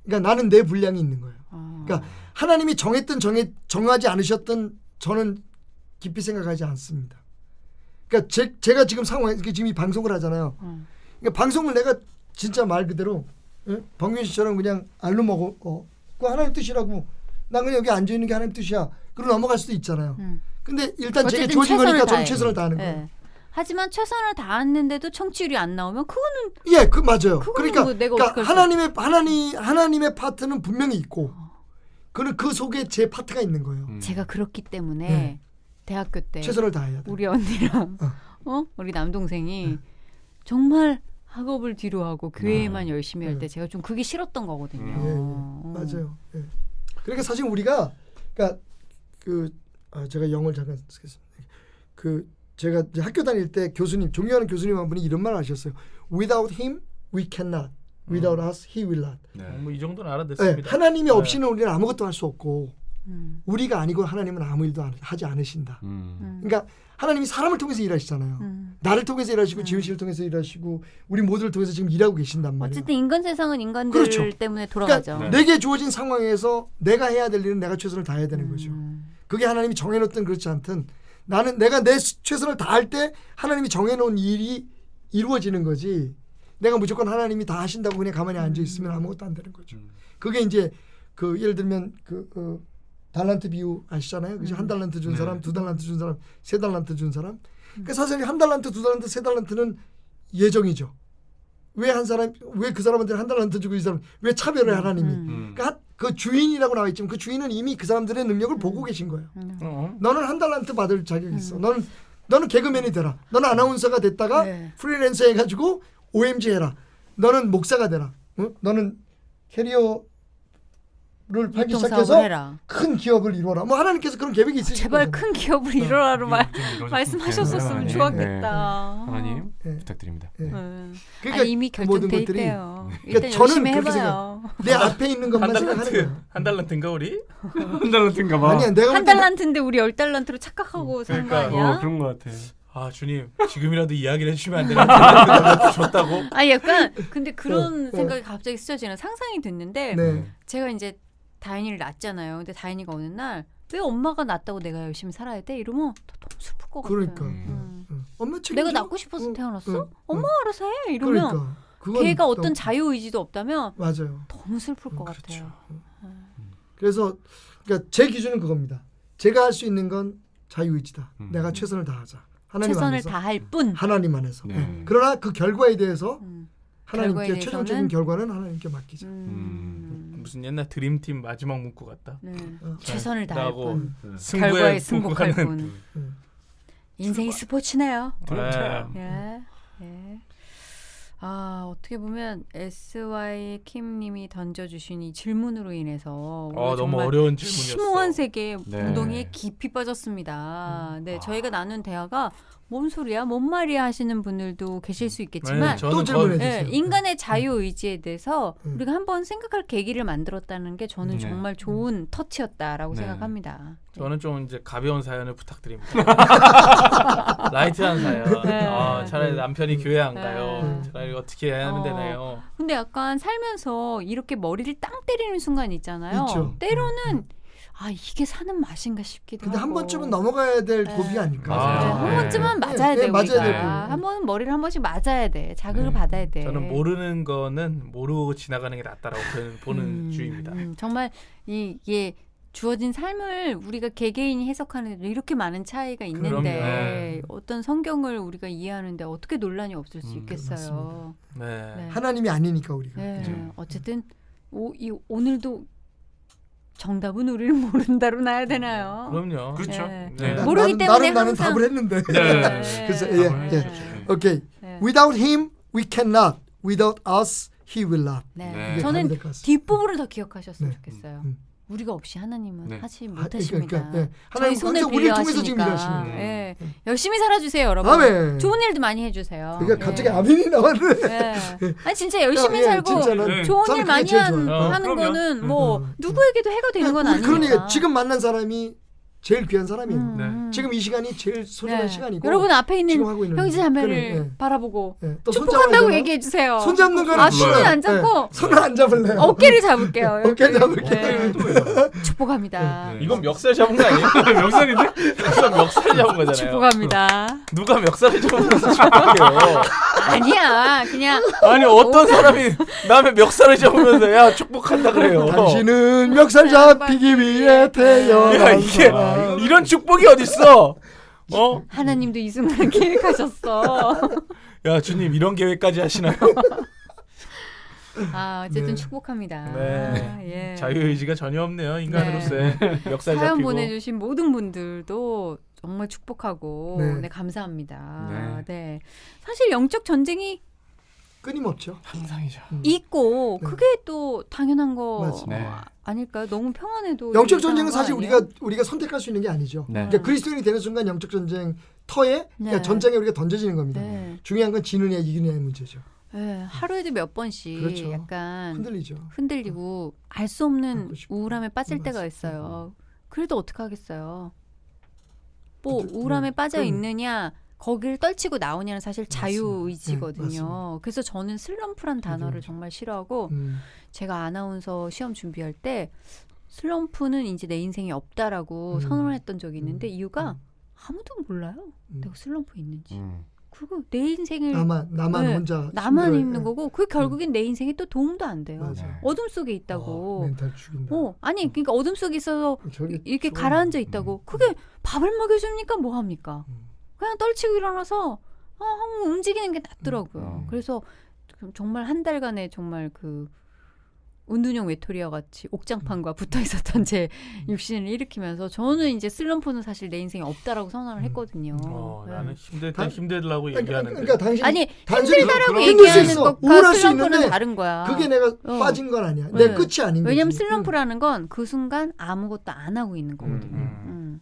그러니까 나는 내 분량이 있는 거예요. 그러니까 하나님이 정하지 않으셨던 저는 깊이 생각하지 않습니다. 그러니까 제가 지금 상황에 지금 이 방송을 하잖아요. 그러니까 방송을 내가 진짜 말 그대로 범균 씨처럼 그냥 알로 먹고 그 하나님 뜻이라고 난 그냥 여기 앉아 있는 게 하나님 뜻이야. 그러고 넘어갈 수도 있잖아요. 근데 일단 제게 어쨌든 주어진 거니까 최선을 저는 다해. 최선을 다하는 거예요. 네. 하지만 최선을 다했는데도 청취율이 안 나오면 그거는 예, 맞아요. 그거는 그러니까, 뭐 내가 그러니까 어떡할 하나님의 파트는 분명히 있고, 그 속에 제 파트가 있는 거예요. 제가 그렇기 때문에 네. 대학교 때 최선을 다해야 돼. 우리 언니랑 우리 남동생이 정말 학업을 뒤로 하고 교회에만 열심히 할 때 제가 좀 그게 싫었던 거거든요. 맞아요. 예. 그러니까 사실 우리가 그러니까 제가 영어를 잠깐 쓰겠습니다. 제가 이제 학교 다닐 때 존경하는 교수님 한 분이 이런 말 하셨어요. Without him, we cannot. Without us, he will not. 뭐 이 정도는 네, 알아듣습니다. 하나님이 없이는 우리는 아무것도 할 수 없고 우리가 아니고 하나님은 아무 일도 하지 않으신다. 그러니까 하나님이 사람을 통해서 일하시잖아요. 나를 통해서 일하시고 지훈 씨를 통해서 일하시고 우리 모두를 통해서 지금 일하고 계신단 말이에요. 어쨌든 인간 세상은 인간들 그렇죠. 때문에 돌아가죠. 그러니까 내게 주어진 상황에서 내가 해야 될 일은 내가 최선을 다해야 되는 거죠. 그게 하나님이 정해놓든 그렇지 않든 내가 내 최선을 다할 때 하나님이 정해놓은 일이 이루어지는 거지. 내가 무조건 하나님이 다 하신다고 그냥 가만히 앉아 있으면 아무것도 안 되는 거죠. 그게 이제 예를 들면 달란트 비유 아시잖아요. 그죠? 한 달란트 준 사람, 두 달란트 준 사람, 세 달란트 준 사람. 그러니까 사실 한 달란트, 두 달란트, 세 달란트는 예정이죠. 왜 그 사람한테 한 달란트 주고 이 사람 왜 차별을 하나님이? 그러니까 그 주인이라고 나와 있지만 그 주인은 이미 그 사람들의 능력을 보고 계신 거예요. 너는 한 달란트 받을 자격이 있어. 너는 개그맨이 되라. 너는 아나운서가 됐다가 프리랜서 해가지고 OMG 해라. 너는 목사가 되라. 너는 캐리어를 팔기 시작해서 해라. 큰 기업을 이루어라. 뭐 하나님께서 그런 계획이 있으시죠. 제발 큰 기업을 이뤄라로 말씀하셨었으면 네. 좋았겠다. 하나님 네. 부탁드립니다. 네. 그러니까 이미 그 모든 결정돼 것들이 있대요. 그러니까 일단 저는 열심히 그렇게 해봐요. 내 앞에 있는 것만 한 생각하는 달란트 거예요. 한 달란트인가 우리? 한 달란트인가 봐. 아니야, 내가 한 달란트인데 우리 10달란트로 착각하고 사는 거 그러니까, 아니야? 그런 것 같아. 아 주님 지금이라도 이야기를 해주시면 안 되나? 줬다고? 아 약간 근데 그런 네. 생각이 갑자기 스쳐지는 상상이 됐는데 네. 제가 이제 다인이를 낳잖아요. 근데 다인이가 어느 날 왜 엄마가 낳았다고 내가 열심히 살아야 돼? 이러면 너무 슬플 것 같아요. 그러니까. 엄마 책임져. 내가 낳고 싶어서 태어났어? 응, 엄마가 알아서 해. 이러면 그러니까. 그건 걔가 너무- 어떤 자유의지도 없다면 맞아요. 너무 슬플 것 그렇죠. 같아요. 그래서 그러니까 제 기준은 그겁니다. 제가 할 수 있는 건 자유의지다. 내가 최선을 다하자. 하나님 최선을 안에서. 다할 뿐. 하나님 안에서. 네. 네. 그러나 그 결과에 대해서 결과에 하나님께 대해서는- 최종적인 결과는 하나님께 맡기자. 무슨 옛날 드림팀 마지막 문구 같다. 네. 최선을 다할 라고 뿐. 승부에 결과에 승복할 승복하는. 뿐. 인생이 스포츠네요. 네. 예. 예. 아 어떻게 보면 SY 킴님이 던져주신 이 질문으로 인해서 우리가 너무 정말 어려운 질문이었어. 심오한 세계 네. 웅덩이에 깊이 빠졌습니다. 네, 저희가 나눈 대화가 뭔 소리야, 뭔 말이야 하시는 분들도 계실 수 있겠지만 저는 또 질문해 네, 주세요. 인간의 자유 의지에 대해서 음. 우리가 한번 생각할 계기를 만들었다는 게 저는 네. 정말 좋은 터치였다라고 네. 생각합니다. 저는 좀 이제 가벼운 사연을 부탁드립니다. 라이트한 사연. 네. 차라리 남편이 교회 안 가요. 네. 차라리 어떻게 해야 하면 되나요? 근데 약간 살면서 이렇게 머리를 땅 때리는 순간 있잖아요. 있죠. 때로는 아 이게 사는 맛인가 싶기도 근데 하고. 한 번쯤은 넘어가야 될 네. 고비 아닐까. 맞아요. 네, 한 네. 번쯤은 맞아야 네, 돼. 맞아야 우리가. 될 부분. 한 번은 머리를 한 번씩 맞아야 돼. 자극을 네. 받아야 돼. 저는 모르는 거는 모르고 지나가는 게 낫다라고 보는 주의입니다. 정말 이게 주어진 삶을 우리가 개개인이 해석하는 데 이렇게 많은 차이가 있는데 그럼요. 어떤 성경을 우리가 이해하는데 어떻게 논란이 없을 수 있겠어요. 네. 네. 하나님이 아니니까 우리가. 네. 그죠? 어쨌든 오늘도 정답은 우리는 모른다로 놔야 되나요? 그럼요. 그렇죠. 네. 네. 모르기 때문에 나는 항상- 답을 했는데. 네. 그래서 네. 오케이. 네. Without him we cannot. Without us he will not. 네. 네. 이게 저는 가면 될것 같습니다. 뒷부분을 더 기억하셨으면 네. 좋겠어요. 음. 우리가 없이 하나님은 네. 하지 아, 못하십니다. 그러니까, 네. 저희 하나님 손을 항상 우리를 통해서 지금 빌려하시니까. 일하시는. 예. 열심히 살아주세요, 여러분. 아멘. 좋은 일도 많이 해주세요. 그러니까 예. 갑자기 아멘이 나왔네. 예. 아니 진짜 열심히 예, 살고 진짜는 네. 좋은 저는 일 그게 많이 제일 하는 좋아요. 그럼요. 거는 뭐 음. 누구에게도 해가 되는 건 우리 아니니까. 그러니까 지금 만난 사람이 제일 귀한 사람이에요. 네. 지금 이 시간이 제일 소중한 네. 시간이고. 여러분 앞에 있는 지금 하고 있는 형제 자매를 그래, 네. 바라보고 네. 또 축복한다고 손잡아야 얘기해 주세요. 손 잡는 거는 아 손을 안 잡고 네. 손을 안 잡을래요. 어깨를 잡을게요. 어깨 이렇게. 잡을게요. 네. 축복합니다. 네. 이건 멱살 잡은 거 아니에요? 명산인데? 이건 멱살 잡은 거잖아요. 축복합니다. 누가 멱살을 잡으면서 축복해요? 아니야, 그냥 아니 어떤 사람이 남의 멱살을 잡으면서 야 축복한다 그래요? 당신은 멱살 잡히기 위해 야 태어난 이게 사람. 이런 축복이 어딨어? 하나님도 이 순간 계획하셨어. 야 주님 이런 계획까지 하시나요? 아 어쨌든 네. 축복합니다. 네. 예. 자유의지가 전혀 없네요 인간으로서의 멱살 사연 잡히고. 보내주신 모든 분들도 정말 축복하고 네. 네, 감사합니다. 네. 네. 사실 영적 전쟁이 끊임없죠. 항상이죠. 있고 네. 그게 또 당연한 거 맞아. 네. 아닐까요? 너무 평안해도 영적 이상한 전쟁은 거 사실 아니에요? 우리가 선택할 수 있는 게 아니죠. 네. 그러니까 그리스도인이 되는 순간 영적 전쟁 터에 그러니까 네. 전쟁에 우리가 던져지는 겁니다. 네. 중요한 건 지느냐 이기느냐의 문제죠. 네. 하루에도 몇 번씩 그렇죠. 약간 흔들리죠. 흔들리고 알 수 없는 갖고 싶고. 우울함에 빠질 맞아. 때가 있어요. 그래도 어떻게 하겠어요? 뭐 그때- 우울함에 네. 빠져 그럼. 있느냐 거기를 떨치고 나오냐는 사실 맞습니다. 자유의지거든요. 네, 맞습니다. 그래서 저는 슬럼프란 단어를 맞아요. 정말 싫어하고 음. 제가 아나운서 시험 준비할 때 슬럼프는 이제 내 인생에 없다라고 선언을 했던 적이 있는데 이유가 아무도 몰라요. 내가 슬럼프 있는지. 그리고 내 인생을 나만 네, 혼자 나만 힘들어요. 있는 네. 거고 그 결국엔 내 인생에 또 도움도 안 돼요. 맞아요. 어둠 속에 있다고. 멘탈 죽인다. 아니 그러니까 어둠 속에 있어서 저게 이렇게 좋아요. 가라앉아 있다고. 그게 밥을 먹여줍니까? 뭐 합니까? 그냥 떨치고 일어나서 한번 움직이는 게 낫더라고요. 그래서 정말 한 달간의 정말 그 운둔형 외톨이와 같이 옥장판과 붙어 있었던 제 육신을 일으키면서 저는 이제 슬럼프는 사실 내 인생에 없다라고 선언을 했거든요. 네. 나는 힘들 때 다- 힘들라고 얘기하는데. 그러니까 당신 아니 단순히 힘들다라고 힘들 수 얘기하는 있어. 것과 우울할 수 슬럼프는 있는데 다른 거야. 그게 내가 어. 빠진 건 아니야. 네. 내 끝이 아닌 거지. 왜냐면 슬럼프라는 건 그 순간 아무것도 안 하고 있는 거거든요.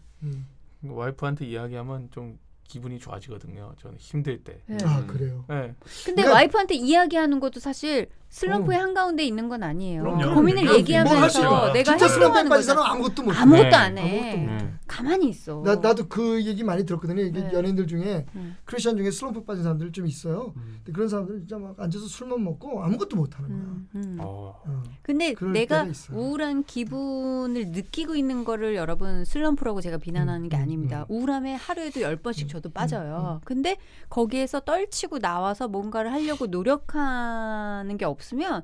와이프한테 이야기하면 좀 기분이 좋아지거든요. 저는 힘들 때. 네. 아 그래요. 네. 근데 그러니까- 와이프한테 이야기하는 것도 사실 슬럼프의 한가운데 있는 건 아니에요. 그럼요. 고민을 그럼요. 얘기하면서 뭘 할 수 있어요. 내가 진짜 슬럼프에 행동하는 빠진 거잖아. 사람 아무것도 못 해. 아무것도 네. 안 해. 아무것도 못 해. 가만히 있어. 나도 그 얘기 많이 들었거든요. 이게 네. 연예인들 중에 음. 크리스천 중에 슬럼프 빠진 사람들 좀 있어요. 근데 그런 사람들은 진짜 막 앉아서 술만 먹고 아무것도 못 하는 거야. 어. 근데 그럴 내가 때가 있어요. 우울한 기분을 느끼고 있는 거를 여러분 슬럼프라고 제가 비난하는 게 아닙니다. 우울함에 하루에도 10번씩 저도 빠져요. 근데 거기에서 떨치고 나와서 뭔가를 하려고 노력하는 게 없으면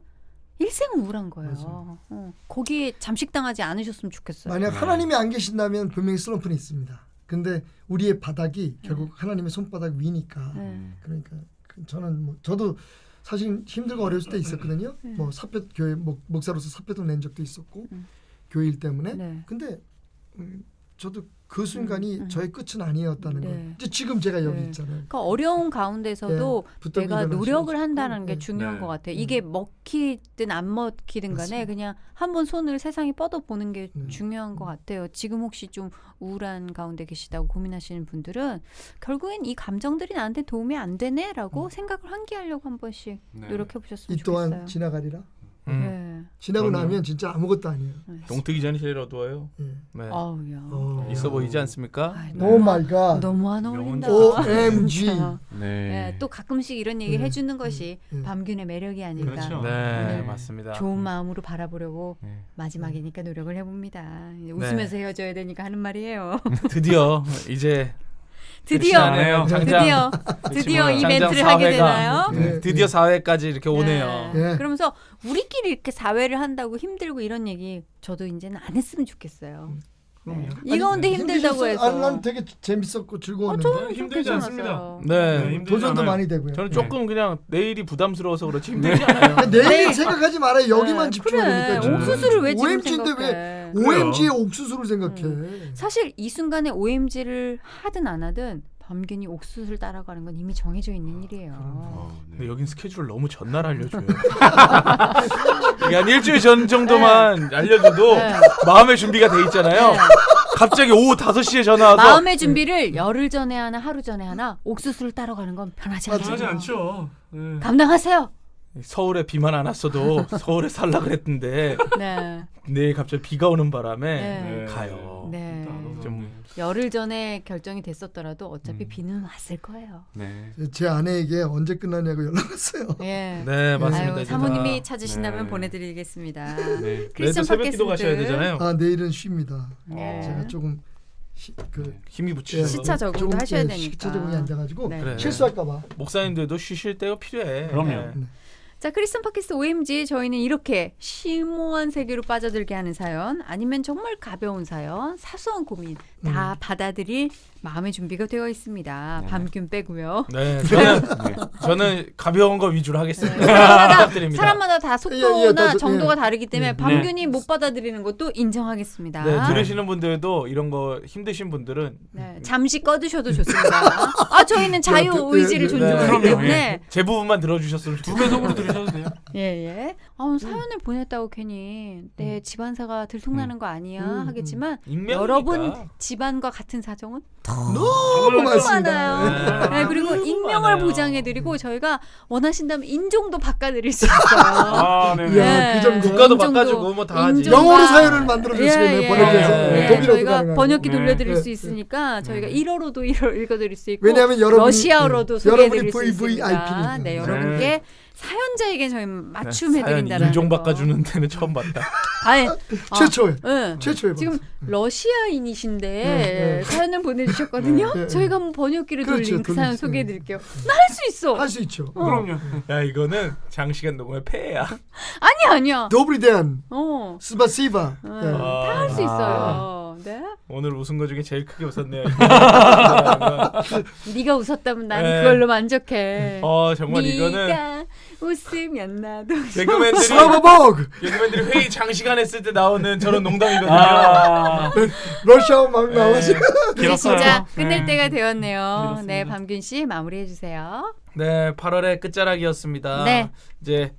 일생은 우울한 거예요. 거기에 잠식당하지 않으셨으면 좋겠어요. 만약 하나님이 안 계신다면 분명히 슬럼프는 있습니다. 근데 우리의 바닥이 결국 하나님의 손바닥 위니까. 그러니까 저는 뭐 저도 사실 힘들고 어려울 때 있었거든요. 뭐 사표 교회 목사로서 사표도 낸 적도 있었고 교회 일 때문에. 네. 근데 저도 그 순간이 저의 끝은 아니었다는 네. 거예요. 이제 지금 제가 여기 네. 있잖아요. 그러니까 어려운 가운데서도 붙들고 내가 일어날 노력을 수 한다는 있고. 게 네. 중요한 네. 것 같아요. 이게 먹히든 안 먹히든 간에 맞습니다. 그냥 한번 손을 세상에 뻗어보는 게 네. 중요한 것 같아요. 지금 혹시 좀 우울한 가운데 계시다고 고민하시는 분들은 결국엔 이 감정들이 나한테 도움이 안 되네라고 생각을 환기하려고 한 번씩 네. 노력해 보셨으면 이 또한 좋겠어요. 지나가리라. 네. 지나고 그럼요. 나면 진짜 아무것도 아니에요. 동 뜨기 전이 제일 어두워요. 예. 네. 아우야. 있어 보이지 않습니까? 아이, 오 마이 갓. 너무 안 명언 어울린다. OMG. 진짜. 네. 네, 또 가끔씩 이런 얘기 네. 해주는 것이 네. 밤균의 매력이 아닐까. 그렇죠. 네, 네. 맞습니다. 좋은 마음으로 바라보려고 네. 마지막이니까 노력을 해봅니다. 웃으면서 헤어져야 되니까 하는 말이에요. 드디어 이제 드디어 그렇지 장장. 드디어 이 장장 멘트를 하게 4회가 되나요? 네. 드디어 4회까지 이렇게 오네요. 네. 그러면서 우리끼리 이렇게 사회를 한다고 힘들고 이런 얘기 저도 이제는 안 했으면 좋겠어요. 네. 이 가운데 힘들다고 해서. 아니, 난 되게 재밌었고 즐거웠는데. 저는 힘들지 괜찮았어요. 네. 힘들지 도전도 않아요. 많이 되고요. 저는 조금 그냥 내일이 부담스러워서 그렇지 힘들지 않아요. 내일 생각하지 말아요. 여기만 네, 집중하니까. 그래. 옥수수를 왜 지금 OMG인데 왜 생각해? OMG에 옥수수를 생각해? 사실 이 순간에 OMG를 하든 안 하든 밤균이 옥수수를 따라가는 건 이미 정해져 있는 일이에요. 근데 여긴 스케줄을 너무 전날 알려줘요. 이게 한 일주일 전 정도만 알려줘도 네. 마음의 준비가 돼 있잖아요. 네. 갑자기 오후 5시에 전화 와서 마음의 준비를 열흘 전에 하나 하루 전에 하나 옥수수를 따라가는 건 편하지 않아요. 하지 않죠. 네. 감당하세요. 서울에 비만 안 왔어도 서울에 살라 그랬는데 네. 내일 갑자기 비가 오는 바람에 네. 가요. 네. 좀 열흘 전에 결정이 됐었더라도 어차피 비는 왔을 거예요. 네. 제 아내에게 언제 끝나냐고 연락 왔어요. 예. 네, 맞습니다. 아유, 진짜. 사모님이 찾으신다면 네. 보내드리겠습니다. 네. 내일도 크리스천 새벽 기도 팟캐스트. 가셔야 되잖아요. 아 내일은 쉽니다. 네. 제가 조금 힘이 붙이셔서 시차 적응도 하셔야 되니까. 시차 적응이 안 돼가지고 네. 그래. 실수할까봐. 목사님들도 쉬실 때가 필요해. 그럼요. 네. 자, 크리스천 팟캐스트 OMG 저희는 이렇게 심오한 세계로 빠져들게 하는 사연 아니면 정말 가벼운 사연, 사소한 고민 다 받아들일 마음의 준비가 되어 있습니다. 네. 밤균 빼고요. 네, 네. 저는 가벼운 거 위주로 하겠습니다. 사람마다, 부탁드립니다. 사람마다 다 예, 속도나 다 정도가 예. 다르기 때문에 네. 밤균이 못 받아들이는 것도 인정하겠습니다. 네, 들으시는 분들도 이런 거 힘드신 분들은 네, 잠시 꺼두셔도 좋습니다. 아, 저희는 자유 의지를 네, 존중하기 그럼요. 때문에 제 부분만 들어주셨으면 두 좋겠어요. 배속으로 들으셔도 돼요. 예. 사연을 보냈다고 괜히 내 집안사가 들통나는 거 아니야 하겠지만 익명이니까. 여러분 집안과 같은 사정은 너무 많습니다. 많아요. 네, 그리고 익명을 많아요. 보장해드리고 저희가 원하신다면 인종도 바꿔드릴 수 있어요. 아, 네. 이야, 그 정도. 국가도 인종도, 바꿔주고 뭐 다 하지. 인종과- 영어로 사연을 만들어 줄 수가 있네요. 번역해서. 예, 독일어도 저희가 가능하고. 번역기 네. 돌려드릴 네. 수 있으니까 저희가 1어로도 읽어드릴 수 있고 왜냐하면 여러분이 러시아어로도 네. 소개해드릴 수 여러분이 있으니까 VVIP니까. 네, 여러분께 사연자에게 저희 맞춤해드린다는 사연 인종 바꿔주는 데는 처음 봤다. 아예 최초에 네. 최초에 지금 러시아인이신데 네. 사연을 보내주셨거든요. 네. 저희가 한번 번역기를 그렇죠, 돌린 그 사연 돌리죠. 소개해드릴게요. 나 할 수 있어. 할 수 있죠. 그럼요. 야 이거는 장시간 녹음의 폐해야. 아니야. 도브리 대한 스바시바. 다 예. 할 수 있어요. 네. 오늘 웃은 거 중에 제일 크게 웃었네요. 네가 웃었다면 난 네. 그걸로 만족해. 정말 이거는 네가 웃으면 나도 개그맨들이 회의 장시간 했을 때 나오는 저런 농담이거든요. 아, 러시아어 막 나오지. 우리 길었어요. 진짜 끝낼 네. 때가 되었네요. 길었습니다. 네, 밤균 씨 마무리해 주세요. 네, 8월의 끝자락이었습니다. 네. 이제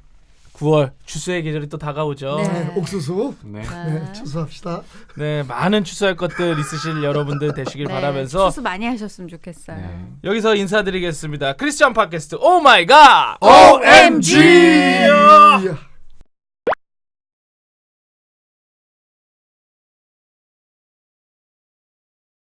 9월 추수의 계절이 또 다가오죠. 네. 네, 옥수수. 네. 네, 추수합시다. 네, 많은 추수할 것들 있으실 여러분들 되시길 네, 바라면서 추수 많이 하셨으면 좋겠어요. 네. 여기서 인사드리겠습니다. 크리스천 팟캐스트 오 마이 갓! OMG!